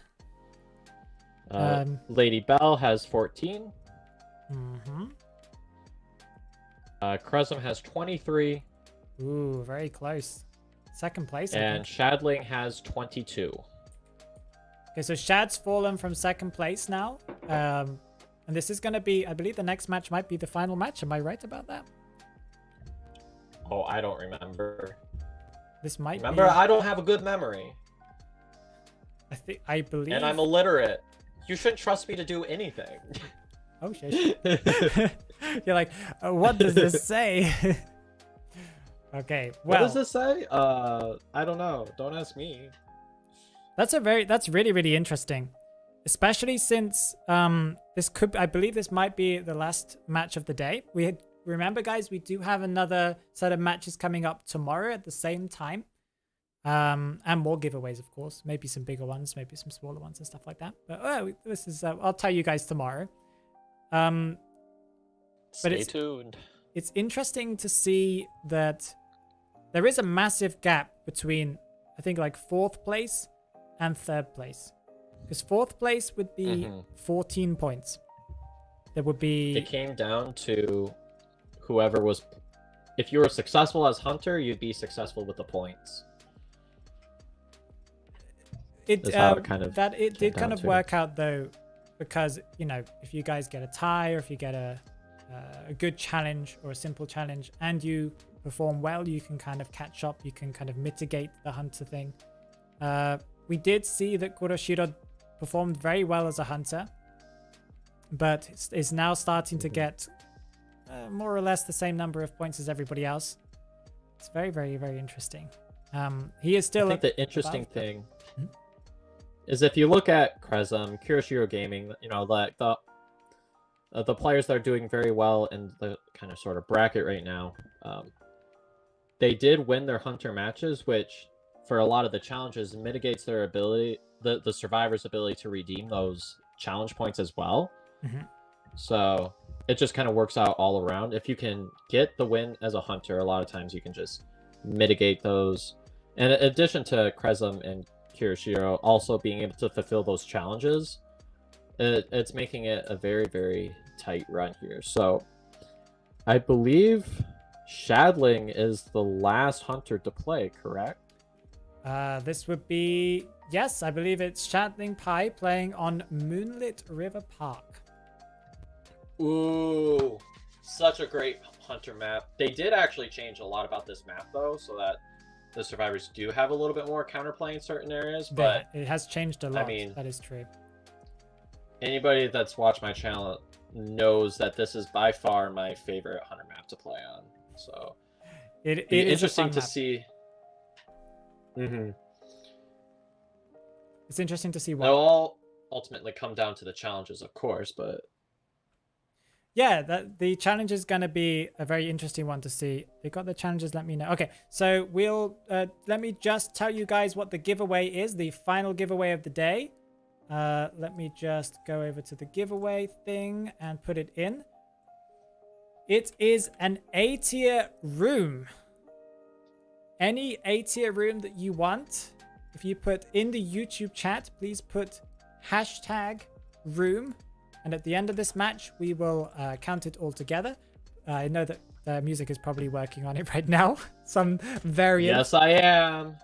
Lady Bell has 14. Krezum has 23. Ooh, very close. Second place, I and think. Shadling has 22. Okay, so Shad's fallen from second place now. And this is going to be, I believe the next match might be the final match. Am I right about that? Oh, I don't remember. This might Remember, be... I don't have a good memory. I believe... And I'm illiterate. You shouldn't trust me to do anything. Oh, shit. You're like, what does this say? Okay, well... What does this say? I don't know. Don't ask me. That's really, really interesting. Especially since I believe this might be the last match of the day. Remember, guys, we do have another set of matches coming up tomorrow at the same time. And more giveaways, of course. Maybe some bigger ones, maybe some smaller ones and stuff like that. But this is, I'll tell you guys tomorrow. Stay tuned. It's interesting to see that there is a massive gap between, I think, like 4th place and 3rd place. Because 4th place would be 14 points. There would be... It came down to whoever was... If you were successful as Hunter, you'd be successful with the points. It did kind of work out, though, because, you know, if you guys get a tie or if you get a good challenge or a simple challenge and you perform well, you can kind of catch up, you can kind of mitigate the Hunter thing. We did see that Kuroshiro performed very well as a Hunter, but is now starting to get more or less the same number of points as everybody else. It's very, very, very interesting. He is still... I think the interesting thing is if you look at Krezum, Kiroshiro Gaming, you know, like the players that are doing very well in the kind of sort of bracket right now, they did win their Hunter matches, which for a lot of the challenges mitigates their ability, the survivor's ability to redeem those challenge points as well. So it just kind of works out all around. If you can get the win as a Hunter, a lot of times you can just mitigate those. And in addition to Krezum and Kiroshiro also being able to fulfill those challenges, it's making it a very, very tight run here. So I believe Shadling is the last Hunter to play, correct? This would be... Yes, I believe it's Shadling Pai playing on Moonlit River Park. Ooh, such a great Hunter map. They did actually change a lot about this map, though, so that the survivors do have a little bit more counterplay in certain areas, but... It has changed a lot, I mean, that is true. Anybody that's watched my channel knows that this is by far my favorite Hunter map to play on, so... It be is interesting to map. see... It's interesting to see It'll what. all ultimately come down to the challenges, of course, but Yeah, the challenge is going to be a very interesting one to see. They got the challenges, let me know. Okay, so we'll let me just tell you guys what the giveaway is, the final giveaway of the day. Let me just go over to the giveaway thing and put it in. It is an A tier room. Any A tier room that you want. If you put in the YouTube chat, please put #room. And at the end of this match, we will count it all together. I know that the music is probably working on it right now. Some variant. yes, I am.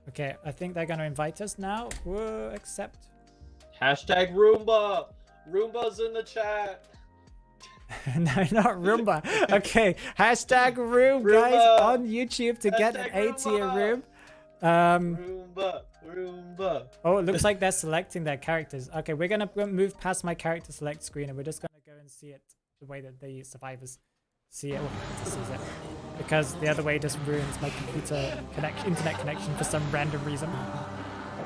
Okay, I think they're going to invite us now. Whoa, accept. #Roomba. Roomba's in the chat. No, not Roomba. Okay, #room, guys, Roomba. on YouTube to get an A tier room. Roomba. Oh, it looks like they're selecting their characters. Okay, we're going to move past my character select screen and we're just going to go and see it the way that the survivors see it. Or sees it. Because the other way just ruins my internet connection for some random reason.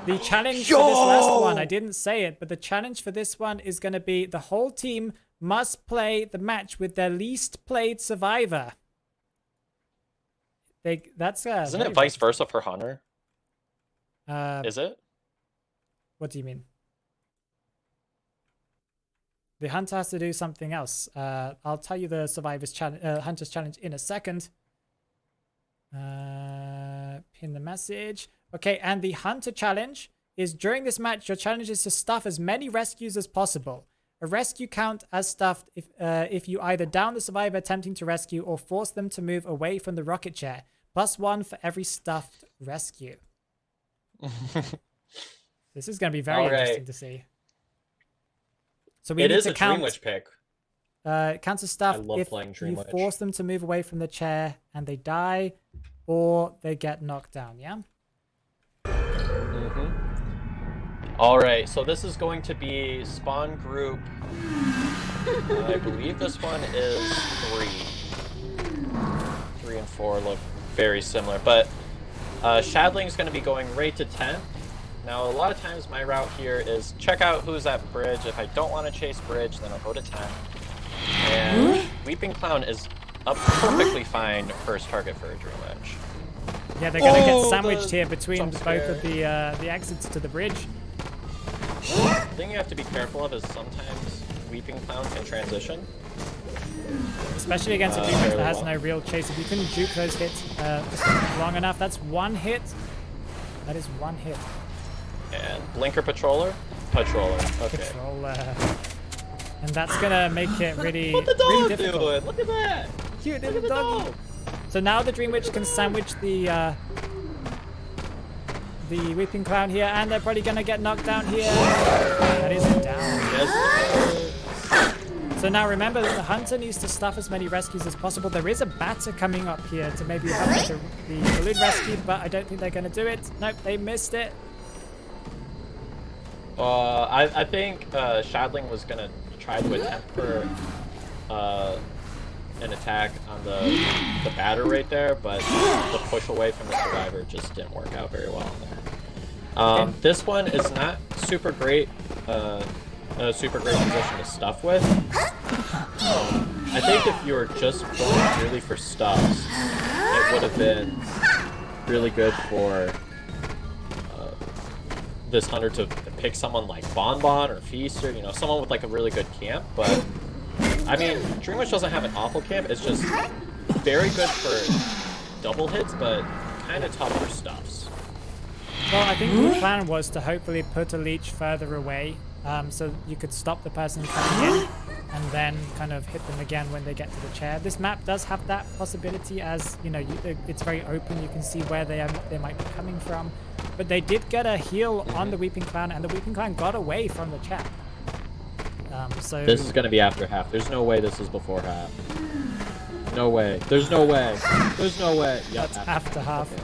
The challenge for this last one, I didn't say it, but the challenge for this one is going to be the whole team must play the match with their least played survivor. Isn't it vice versa for Hunter? Is it? What do you mean? The hunter has to do something else. I'll tell you the survivor's challenge, hunter's challenge in a second. Pin the message. Okay, and the hunter challenge is during this match, your challenge is to stuff as many rescues as possible. A rescue count as stuffed if you either down the survivor attempting to rescue or force them to move away from the rocket chair. +1 for every stuffed rescue. This is going to be very interesting to see. So we need to count. It is a Dream Witch pick. It counts as stuff if you force them to move away from the chair and they die or they get knocked down, yeah? All right, so this is going to be spawn group. I believe this one is 3. 3 and 4 look very similar, but Shadling's going to be going right to 10. Now, a lot of times my route here is check out who's at bridge. If I don't want to chase bridge, then I'll go to 10. And Weeping Clown is a perfectly fine first target for a Dream Witch. Yeah, they're going to get sandwiched here between both of the exits to the bridge. The thing you have to be careful of is sometimes Weeping Clown can transition. Especially against a Dream Witch that has no real chase. If you can juke those hits just long enough, that's 1 hit. That is 1 hit. And Blinker Patroller? Patroller. Okay. Patroller. And that's gonna make it really, what the dog really difficult. doing? Look at that! Cute little doggy. So now the Dream Witch can sandwich the Weeping Clown here, and they're probably gonna get knocked down here. That is down. Yes. So now remember that the hunter needs to stuff as many rescues as possible. There is a batter coming up here to maybe help with the balloon rescue, but I don't think they're gonna do it. Nope, they missed it. I think Shadling was gonna try to attempt for an attack on the batter right there, but the push away from the survivor just didn't work out very well on there. This one is not super great, a super great position to stuff with. I think if you were just going purely for stuffs, it would have been really good for this hunter to pick someone like Bonbon or Feast or, you know, someone with like a really good camp, but I mean, Dream Witch doesn't have an awful camp. It's just very good for double hits, but kind of tough for stuffs. Well, I think the plan was to hopefully put a leech further away, so you could stop the person coming in and then kind of hit them again when they get to the chair. This map does have that possibility, as you know, it's very open. You can see where they might be coming from, but they did get a heal on the Weeping Clown, and the Weeping Clown got away from the chair. So this is going to be after half. There's no way this is before half. No way. There's no way. There's no way. Yep, that's after half. Okay.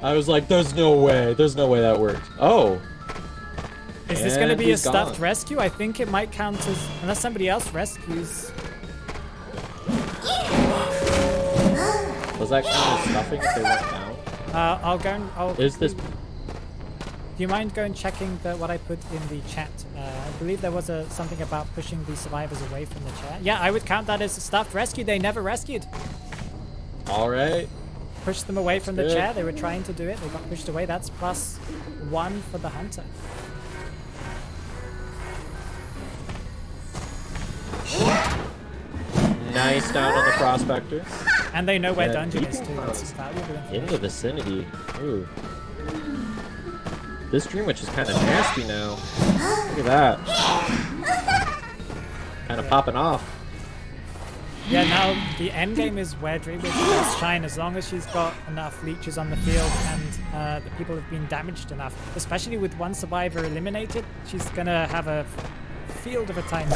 I was like, there's no way. There's no way that worked. Oh. Is this going to be a stuffed rescue? I think it might count as, unless somebody else rescues. Was that kind of stuffing if they went down? I'll go and Is this... Do you mind going checking what I put in the chat? I believe there was something about pushing the survivors away from the chair. Yeah, I would count that as a stuffed rescue. They never rescued. Alright. Push them away from the good. chair. They were trying to do it. They got pushed away. That's +1 for the hunter. Nice down on the prospector. And they know where Yeah, dungeon is keeping too. That's close. valuable In information. the vicinity. Ooh. This Dream Witch is kind of nasty now. Look at that. Kind of popping off. Yeah, now the end game is where Dream Witch does shine as long as she's got enough leeches on the field and the people have been damaged enough. Especially with one survivor eliminated, she's gonna have a field of a time.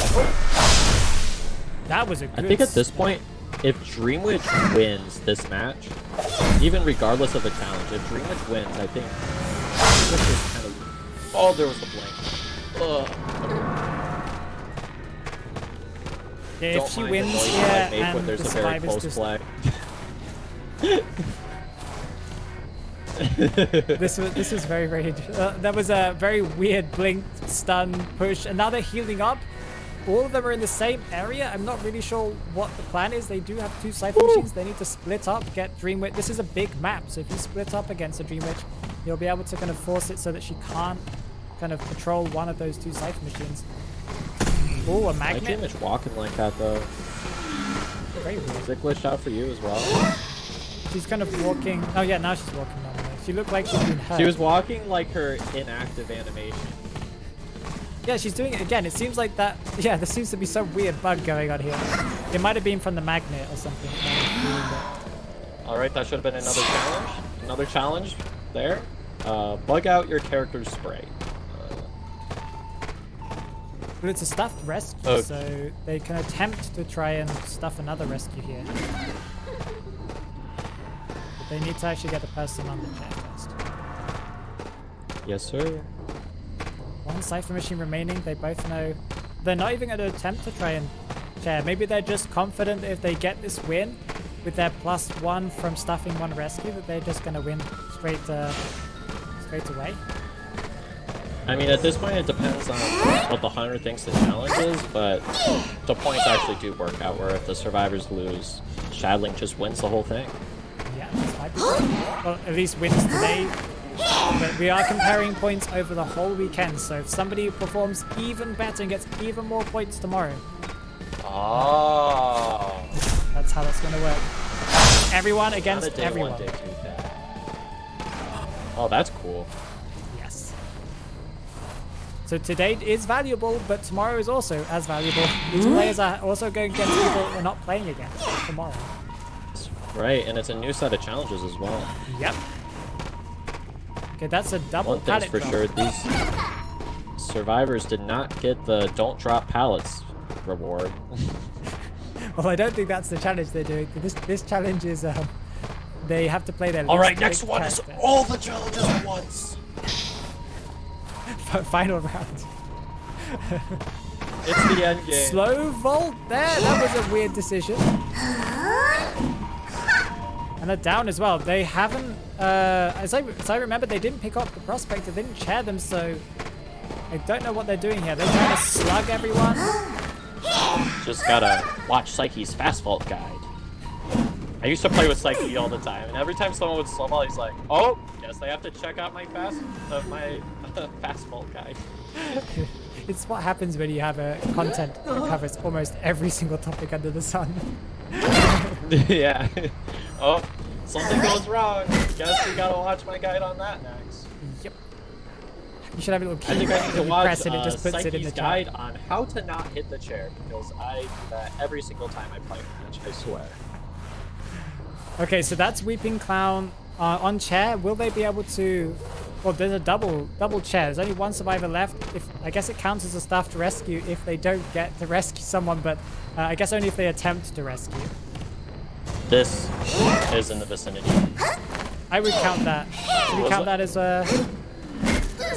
That was a good... I think at this point, if Dream Witch wins this match, even regardless of the challenge, if Dream Witch wins, I think Dream Witch is kind of... Oh, there was the blink. Ugh. Yeah, if Don't she mind wins the noise here that I make and when there's the a very survivors close just... play. This was very, very... that was a very weird blink, stun, push, and now they're healing up. All of them are in the same area. I'm not really sure what the plan is. They do have 2 Cypher machines. They need to split up, get Dream Witch. This is a big map, so if you split up against a Dream Witch, you'll be able to kind of force it so that she can't kind of patrol one of those 2 Cypher machines. Oh, a My Dream magnet. Witch walking like that, though. Very weird. Is it glitched out for you as well? She's kind of walking... Oh yeah, now she's walking normally. She looked like she's been hurt. She was walking like her inactive animation. Yeah, she's doing it again. It seems like that... Yeah, there seems to be some weird bug going on here. It might have been from the magnet or something. Alright, that should have been another challenge. Another challenge there. Bug out your character's spray. But it's a stuffed rescue, Okay. so they can attempt to try and stuff another rescue here. But they need to actually get the person on the chair first. Yes, sir. 1 Cypher machine remaining. They both know... They're not even going to attempt to try and chair. Maybe they're just confident that if they get this win with their +1 from stuffing 1 rescue, that they're just going to win straight away. I mean, at this point, it depends on what the hunter thinks the challenge is, but the points actually do work out, where if the survivors lose, Shadling just wins the whole thing. Yeah, this might be good. Well, at least wins today. But we are comparing points over the whole weekend, so if somebody performs even better and gets even more points tomorrow, Oh. that's how that's going to work. Everyone against Not a day everyone. one, day two thing. Oh, that's cool. Yes. So today is valuable, but tomorrow is also as valuable. These players are also going against people we're not playing against tomorrow. Right, and it's a new set of challenges as well. Yep. Okay, that's a double One thing's pallet for drop. sure, these survivors did not get the don't drop pallets reward. Well, I don't think that's the challenge they're doing. This challenge is they have to play their All right, least next picked one is character. all the challenges at once. Final round. It's the end game. Slow vault there. That was a weird decision. And they're down as well. They haven't, as I remember, they didn't pick up the prospector. They didn't chair them, so I don't know what they're doing here. They're trying to slug everyone. Just gotta watch Psyche's fast vault guide. I used to play with Psyche all the time, and every time someone would slow vault, he's like, "Oh, guess they have to check out my fast vault guide." It's what happens when you have a content that covers almost every single topic under the sun. Yeah. Oh, something goes wrong. Guess we gotta watch my guide on that next. Yep. You should have a little key I think I need to that you watch press and it just puts it in the Psyche's chat. guide on how to not hit the chair, because I do that every single time I play a match, I swear. Okay, so that's Weeping Clown on chair. Will they be able to... Well, there's a double chair. There's only 1 survivor left. I guess it counts as a staffed rescue if they don't get to rescue someone, but I guess only if they attempt to rescue. This is in the vicinity. I would count that. Should we Was count it? that as a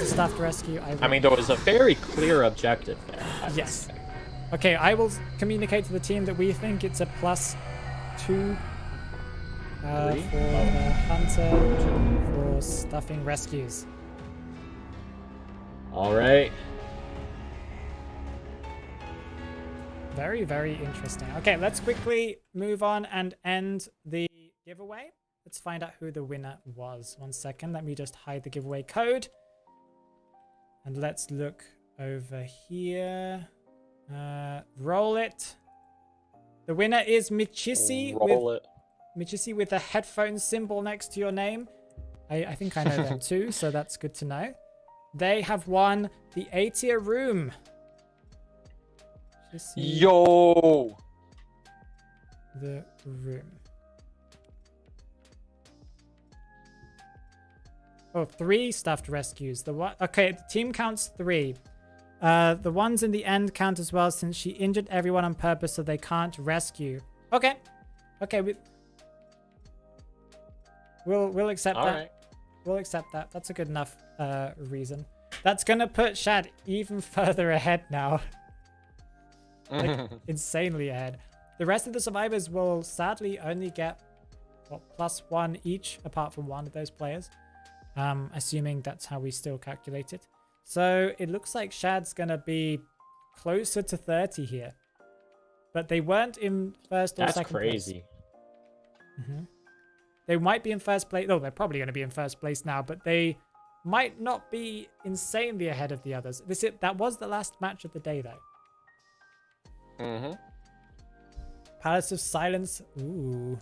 staffed rescue? I mean, there was a very clear objective there. I would Yes. say. Okay, I will communicate to the team that we think it's a +2. Three? For the hunter for stuffing rescues. All right. Very, very interesting. Okay, let's quickly move on and end the giveaway. Let's find out who the winner was. 1 second. Let me just hide the giveaway code. And let's look over here. Roll it. The winner is Michisi with a headphone symbol next to your name. I think I know them too, so that's good to know. They have won the A-tier room. Yo! The room. Oh, 3 stuffed rescues. Okay, the team counts 3. The ones in the end count as well since she injured everyone on purpose so they can't rescue. Okay. Okay, we'll accept that. Right. We'll accept that. That's a good enough reason. That's gonna put Shad even further ahead now. Like, insanely ahead. The rest of the survivors will sadly only get +1 each, apart from one of those players. Assuming that's how we still calculate it. So it looks like Shad's gonna be closer to 30 here. But they weren't in first or second place. That's crazy. They might be in first place. Oh, they're probably going to be in first place now, but they might not be insanely ahead of the others. That was the last match of the day, though. Palace of Silence. Ooh.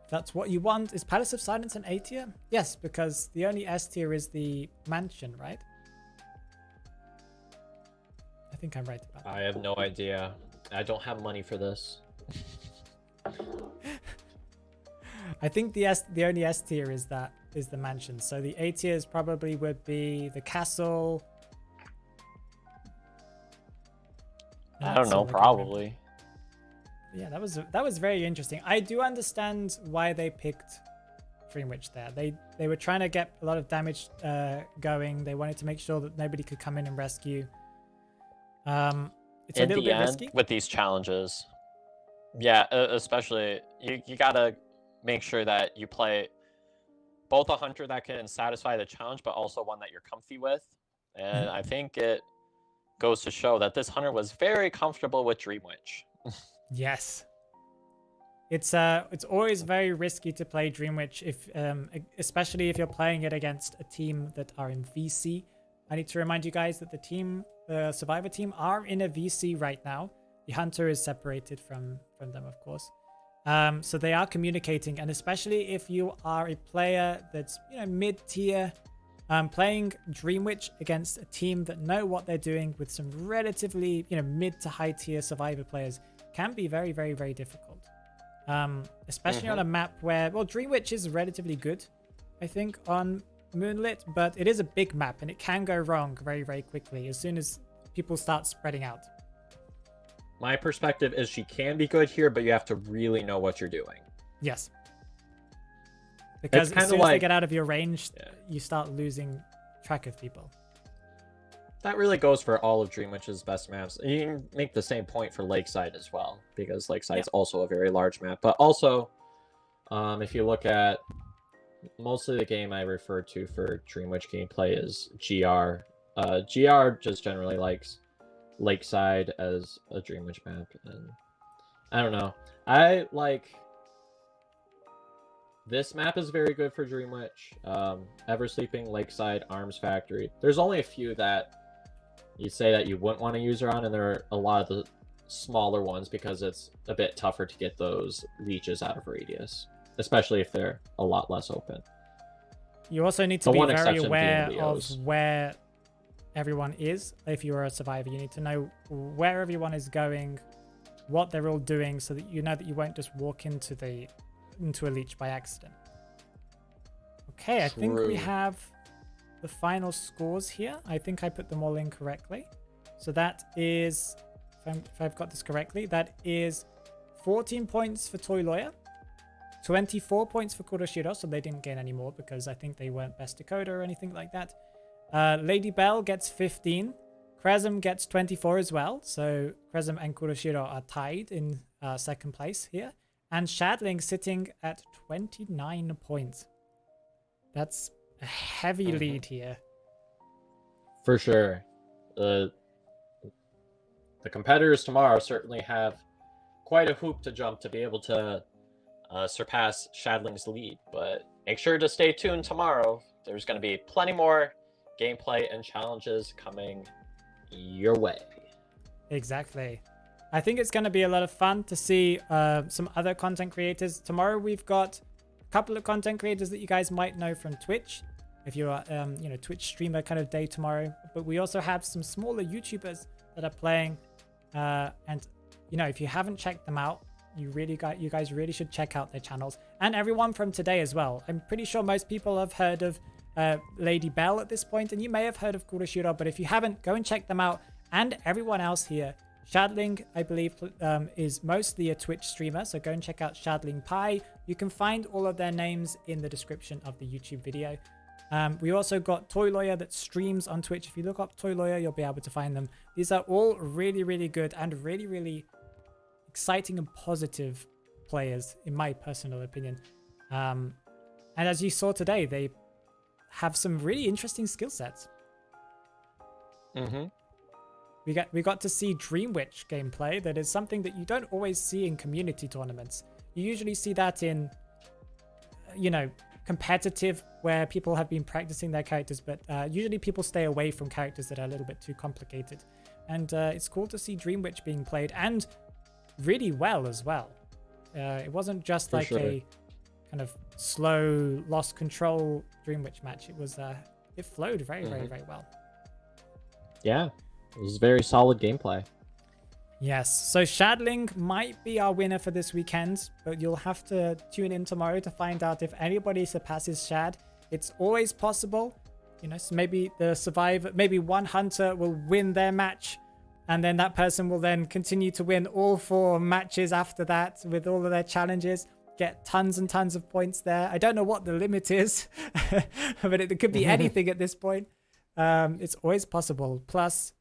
That's what you want. Is Palace of Silence an A tier? Yes, because the only S tier is the mansion, right? I think I'm right about that. I have no idea. I don't have money for this. I think the only S tier is the mansion. So the A tiers probably would be the castle. I don't know, probably. Yeah, that was very interesting. I do understand why they picked Dreamwitch there. They were trying to get a lot of damage going. They wanted to make sure that nobody could come in and rescue. It's a little bit risky with these challenges. Yeah, especially you gotta make sure that you play both a hunter that can satisfy the challenge, but also one that you're comfy with. And I think it goes to show that this hunter was very comfortable with Dreamwitch. Yes. It's always very risky to play Dreamwitch, especially if you're playing it against a team that are in VC. I need to remind you guys that the Survivor team are in a VC right now. The hunter is separated from them, of course. So they are communicating, and especially if you are a player that's mid-tier, playing Dreamwitch against a team that know what they're doing with some relatively mid to high tier Survivor players can be very, very, very difficult. Especially on a map where Dreamwitch is relatively good, I think, on Moonlit, but it is a big map and it can go wrong very, very quickly as soon as people start spreading out. My perspective is she can be good here, but you have to really know what you're doing. Yes. Because as soon as they get out of your range, you start losing track of people. That really goes for all of Dreamwitch's best maps. You can make the same point for Lakeside as well, because Lakeside is also a very large map. But also, if you look at mostly the game I refer to for Dreamwitch gameplay is GR. GR just generally likes Lakeside as a Dreamwitch map, and I don't know. I like this map is very good for Dreamwitch. Eversleeping, Lakeside, Arms Factory. There's only a few that you say that you wouldn't want to use her on, and there are a lot of the smaller ones because it's a bit tougher to get those leeches out of radius, especially if they're a lot less open. You also need to be very aware of where everyone is. If you're a survivor, you need to know where everyone is going, what they're all doing, so that you know that you won't just walk into a leech by accident. Okay, I think we have the final scores here. I think I put them all in correctly. So that is, if I've got this correctly, that is 14 points for Toy Lawyer, 24 points for Kuroshiro, so they didn't gain any more because I think they weren't best decoder or anything like that. Lady Bell gets 15. Kresm gets 24 as well. So Kresm and Kuroshiro are tied in second place here. and Shadling sitting at 29 points. That's a heavy lead here. For sure. The competitors tomorrow certainly have quite a hoop to jump to be able to surpass Shadling's lead, but make sure to stay tuned tomorrow. There's going to be plenty more gameplay and challenges coming your way. Exactly. I think it's going to be a lot of fun to see some other content creators. Tomorrow we've got a couple of content creators that you guys might know from Twitch, if you're Twitch streamer kind of day tomorrow. But we also have some smaller YouTubers that are playing, and if you haven't checked them out, you guys really should check out their channels, and everyone from today as well. I'm pretty sure most people have heard of Lady Bell at this point, and you may have heard of Kuroshiro, but if you haven't, go and check them out. And everyone else here. Shadling, I believe, is mostly a Twitch streamer, so go and check out Shadling Pie. You can find all of their names in the description of the YouTube video. We also got Toy Lawyer that streams on Twitch. If you look up Toy Lawyer, you'll be able to find them. These are all really, really good and really, really exciting and positive players, in my personal opinion. And as you saw today, they have some really interesting skill sets. Mm-hmm. We got to see Dream Witch gameplay. That is something that you don't always see in community tournaments. You usually see that in, competitive, where people have been practicing their characters, but usually people stay away from characters that are a little bit too complicated. And it's cool to see Dream Witch being played, and really well as well. It wasn't just a kind of slow, lost control Dream Witch match. It was it flowed very, very, very well. Yeah. It was very solid gameplay. Yes, so Shadling might be our winner for this weekend, but you'll have to tune in tomorrow to find out if anybody surpasses Shad. It's always possible, so maybe the survivor, maybe one hunter will win their match, and then that person will then continue to win all 4 matches after that with all of their challenges, get tons and tons of points there. I don't know what the limit is, but it could be anything at this point. It's always possible. Plus,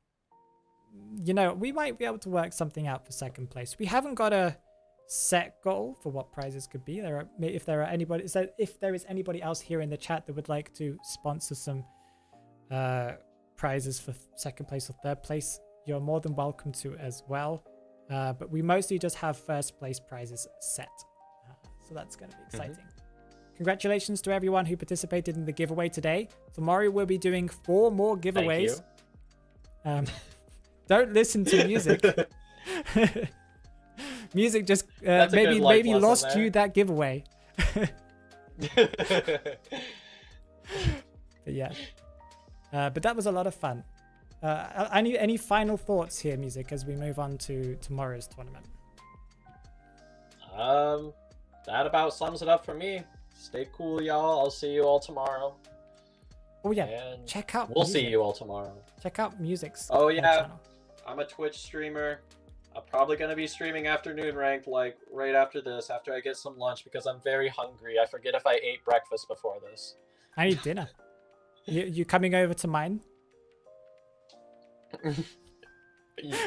we might be able to work something out for second place. We haven't got a set goal for what prizes could be. If there is anybody else here in the chat that would like to sponsor some prizes for second place or third place, you're more than welcome to as well. But we mostly just have first place prizes set. So that's going to be exciting. Congratulations to everyone who participated in the giveaway today. Tomorrow we'll be doing 4 more giveaways. Don't listen to music. Music just maybe lost you that giveaway. But yeah. But that was a lot of fun. Any final thoughts here, Music, as we move on to tomorrow's tournament? That about sums it up for me. Stay cool, y'all. I'll see you all tomorrow. Oh yeah, and check out we'll Music. see you all tomorrow. Check out Music's channel. I'm a Twitch streamer. I'm probably going to be streaming afternoon ranked right after this, after I get some lunch, because I'm very hungry. I forget if I ate breakfast before this. I need dinner. You coming over to mine?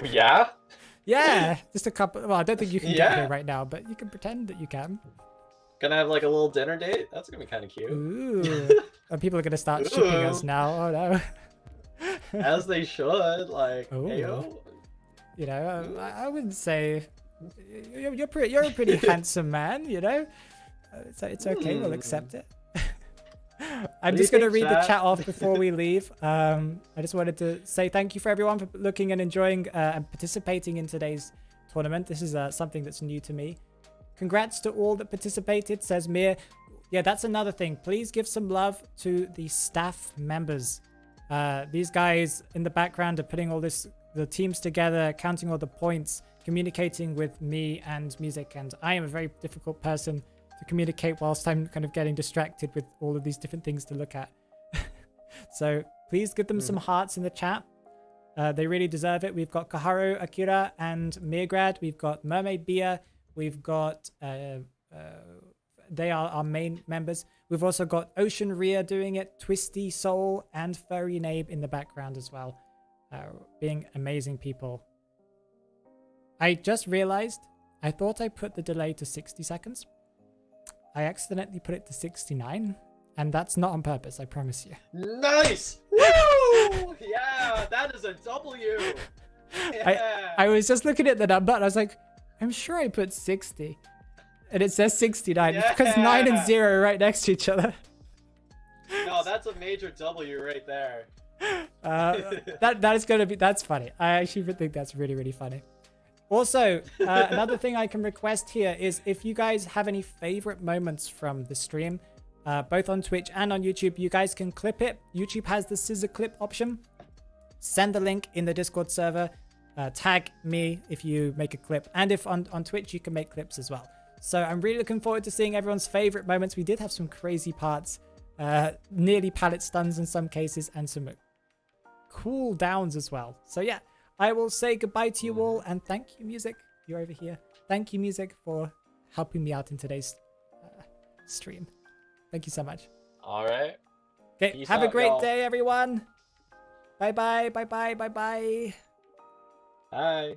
Yeah? Yeah, just a couple. Well, I don't think you can get here right now, but you can pretend that you can. Gonna have a little dinner date? That's gonna be kind of cute. Ooh. And people are gonna start shipping us now. Oh no. As they should. Heyo. I wouldn't say you're a pretty handsome man. So it's okay. We'll accept it. I'm just going to read the chat off before we leave. I just wanted to say thank you for everyone for looking and enjoying and participating in today's tournament. This is something that's new to me. Congrats to all that participated, says Mir. Yeah, that's another thing. Please give some love to the staff members. These guys in the background are putting all the teams together, counting all the points, communicating with me and Music. And I am a very difficult person to communicate whilst I'm kind of getting distracted with all of these different things to look at. So please give them some hearts in the chat. They really deserve it. We've got Kaharu, Akira, and Mirgrad. We've got Mermaid Bia. We've got they are our main members. We've also got Ocean Rhea doing it, Twisty Soul, and Furry Nabe in the background as well, being amazing people. I just realized I thought I put the delay to 60 seconds. I accidentally put it to 69, and that's not on purpose, I promise you. Nice! Woo! Yeah, that is a W! Yeah. I was just looking at the number, and I was like, I'm sure I put 60. And it says 69, because 9 and 0 are right next to each other. No, that's a major W right there. That is going to be, that's funny. I actually think that's really, really funny. Also, another thing I can request here is if you guys have any favorite moments from the stream, both on Twitch and on YouTube, you guys can clip it. YouTube has the scissor clip option. Send the link in the Discord server. Tag me if you make a clip. And if on Twitch, you can make clips as well. So I'm really looking forward to seeing everyone's favorite moments. We did have some crazy parts, nearly pallet stuns in some cases, and some cool downs as well. So yeah. I will say goodbye to you all, and thank you, Music. You're over here. Thank you, Music, for helping me out in today's stream. Thank you so much. All right. Okay, have a great day, everyone. Bye-bye, bye-bye, bye-bye. Bye.